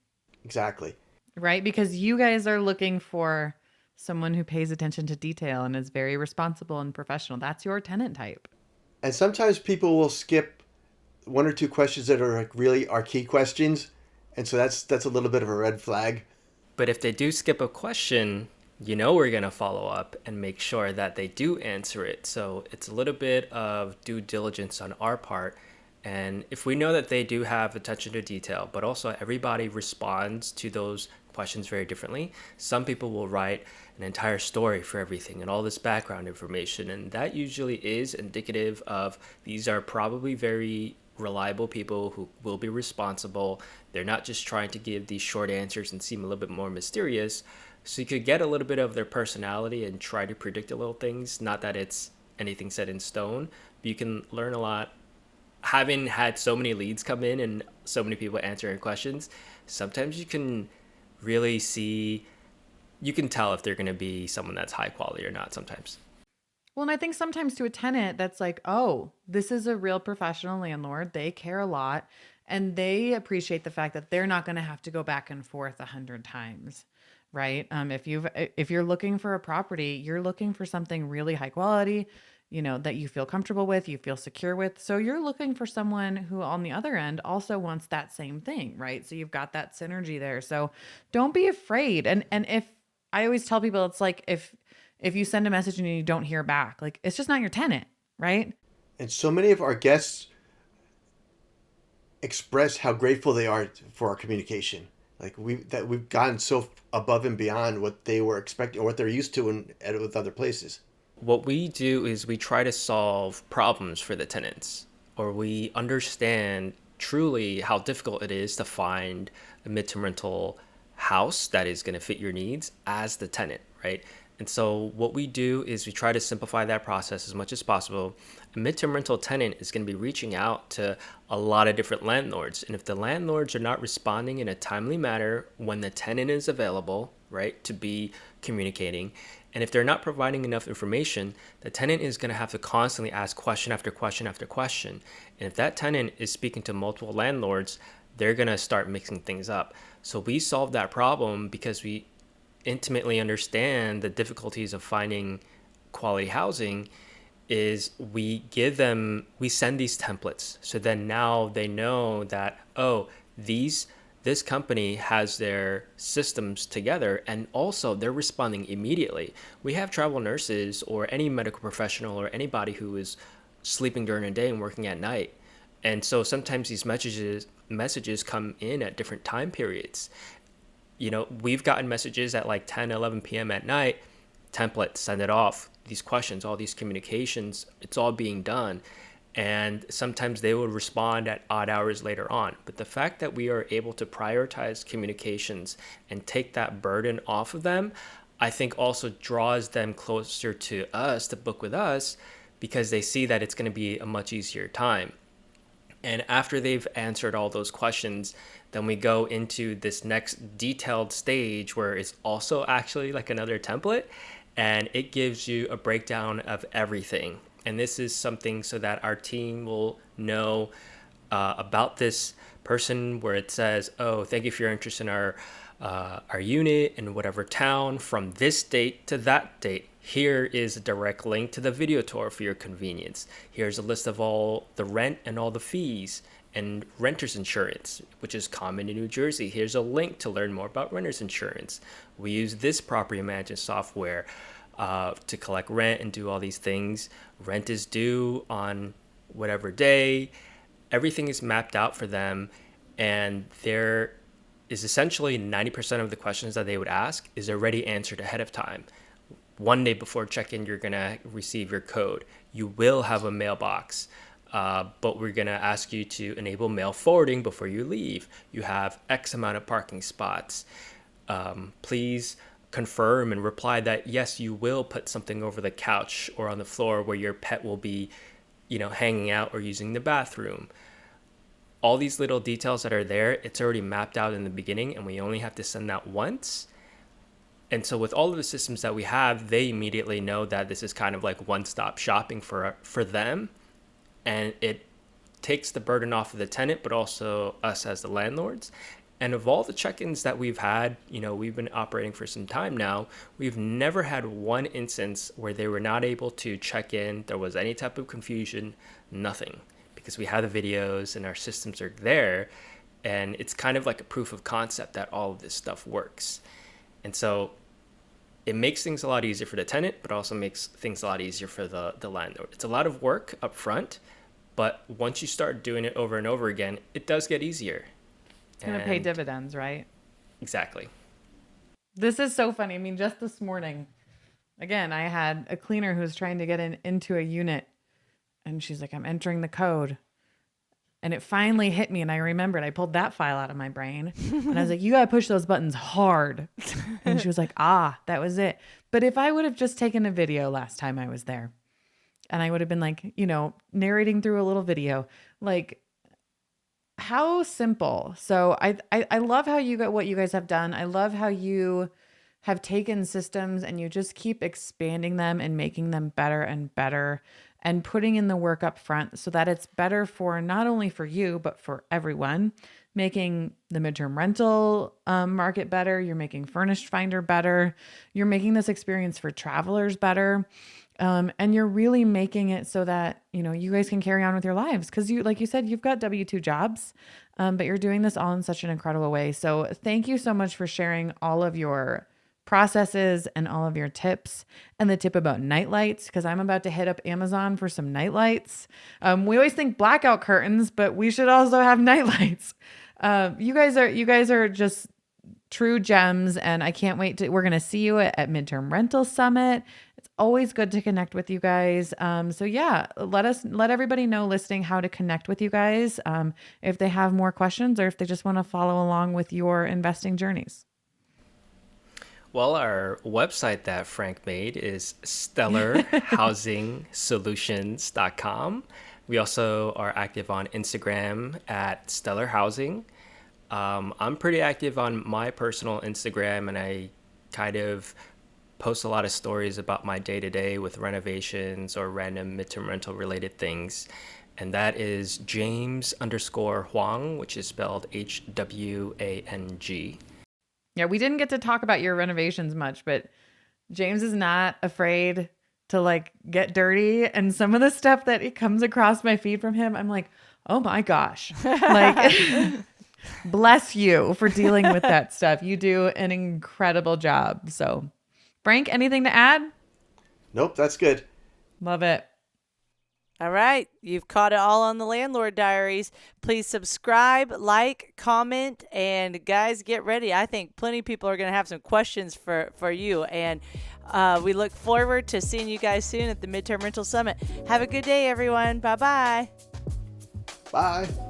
Exactly. right? Because you guys are looking for someone who pays attention to detail and is very responsible and professional. That's your tenant type. And sometimes people will skip one or two questions that are like really our key questions, and so that's a little bit of a red flag. But if they do skip a question, we're going to follow up and make sure that they do answer it. So it's a little bit of due diligence on our part. And if we know that they do have attention to detail, but also everybody responds to those questions very differently. Some people will write an entire story for everything and all this background information. And that usually is indicative of these are probably very reliable people who will be responsible. They're not just trying to give these short answers and seem a little bit more mysterious. So you could get a little bit of their personality and try to predict a little things. Not that it's anything set in stone, but you can learn a lot. Having had so many leads come in and so many people answering questions, sometimes you can really you can tell if they're going to be someone that's high quality or not sometimes. Well, and I think sometimes to a tenant, that's like, oh, this is a real professional landlord. They care a lot, and they appreciate the fact that they're not going to have to go back and forth 100 times, right? If you're looking for a property, you're looking for something really high quality, that you feel comfortable with, you feel secure with. So you're looking for someone who on the other end also wants that same thing, right? So you've got that synergy there. So don't be afraid. And if I always tell people, it's like if you send a message and you don't hear back, like, it's just not your tenant, right? And so many of our guests express how grateful they are for our communication. Like we've gone so above and beyond what they were expecting or what they're used to with other places. What we do is we try to solve problems for the tenants, or we understand truly how difficult it is to find a midterm rental house that is going to fit your needs as the tenant, right? And so what we do is we try to simplify that process as much as possible. A midterm rental tenant is going to be reaching out to a lot of different landlords. And if the landlords are not responding in a timely manner when the tenant is available, right, to be communicating, and if they're not providing enough information, the tenant is going to have to constantly ask question after question after question. And if that tenant is speaking to multiple landlords, they're going to start mixing things up. So we solve that problem because we intimately understand the difficulties of finding quality housing. Is we send these templates. So then now they know that, oh, this company has their systems together, and also they're responding immediately. We have travel nurses or any medical professional or anybody who is sleeping during the day and working at night. And so sometimes these messages come in at different time periods. We've gotten messages at like 10, 11 p.m. at night, template, send it off. These questions, all these communications, it's all being done. And sometimes they will respond at odd hours later on. But the fact that we are able to prioritize communications and take that burden off of them, I think also draws them closer to us to book with us, because they see that it's going to be a much easier time. And after they've answered all those questions, then we go into this next detailed stage where it's also actually like another template, and it gives you a breakdown of everything. And this is something so that our team will know about this person where it says, oh, thank you for your interest in our unit in whatever town from this date to that date. Here is a direct link to the video tour for your convenience. Here's a list of all the rent and all the fees and renter's insurance, which is common in New Jersey. Here's a link to learn more about renter's insurance. We use this property management software to collect rent and do all these things. Rent is due on whatever day. Everything is mapped out for them, and there is essentially 90% of the questions that they would ask is already answered ahead of time. One day before check-in, you're going to receive your code. You will have a mailbox, but we're going to ask you to enable mail forwarding before you leave. You have X amount of parking spots. Please confirm and reply that, yes, you will put something over the couch or on the floor where your pet will be, hanging out or using the bathroom. All these little details that are there, it's already mapped out in the beginning, and we only have to send that once. And so with all of the systems that we have, they immediately know that this is kind of like one-stop shopping for them. And it takes the burden off of the tenant, but also us as the landlords. And of all the check-ins that we've had, we've been operating for some time now, we've never had one instance where they were not able to check in. There was any type of confusion, nothing, because we have the videos and our systems are there. And it's kind of like a proof of concept that all of this stuff works. And so it makes things a lot easier for the tenant, but also makes things a lot easier for the landlord. It's a lot of work up front, but once you start doing it over and over again, it does get easier. It's going to pay dividends, right? Exactly. This is so funny. I mean, just this morning, again, I had a cleaner who was trying to get into a unit, and she's like, I'm entering the code. And it finally hit me, and I remembered. I pulled that file out of my brain, and I was like, you got to push those buttons hard. And she was like, that was it. But if I would have just taken a video last time I was there, and I would have been like, narrating through a little video, like, how simple. So I love how you got what you guys have done. I love how you have taken systems and you just keep expanding them and making them better and better and putting in the work up front so that it's better for not only for you, but for everyone, making the midterm rental market better. You're making Furnished Finder better. You're making this experience for travelers better. And you're really making it so that, you guys can carry on with your lives. Cause like you said, you've got W-2 jobs, but you're doing this all in such an incredible way. So thank you so much for sharing all of your processes and all of your tips, and the tip about night lights, because I'm about to hit up Amazon for some night lights. We always think blackout curtains, but we should also have night lights. You guys are just true gems, and I can't wait we're going to see you at Midterm Rental Summit. It's always good to connect with you guys. So yeah, let everybody know listening how to connect with you guys. If they have more questions or if they just want to follow along with your investing journeys. Well, our website that Frank made is stellarhousingsolutions.com. We also are active on Instagram at Stellar Housing. I'm pretty active on my personal Instagram, and I kind of post a lot of stories about my day-to-day with renovations or random midterm rental related things. And that is James_Hwang, which is spelled Hwang. Yeah, we didn't get to talk about your renovations much, but James is not afraid to get dirty. And some of the stuff that it comes across my feed from him, I'm like, oh my gosh, bless you for dealing with that stuff. You do an incredible job. So Frank, anything to add? Nope, that's good. Love it. All right. You've caught it all on the Landlord Diaries. Please subscribe, like, comment, and guys, get ready. I think plenty of people are going to have some questions for you. And we look forward to seeing you guys soon at the Midterm Rental Summit. Have a good day, everyone. Bye-bye. Bye.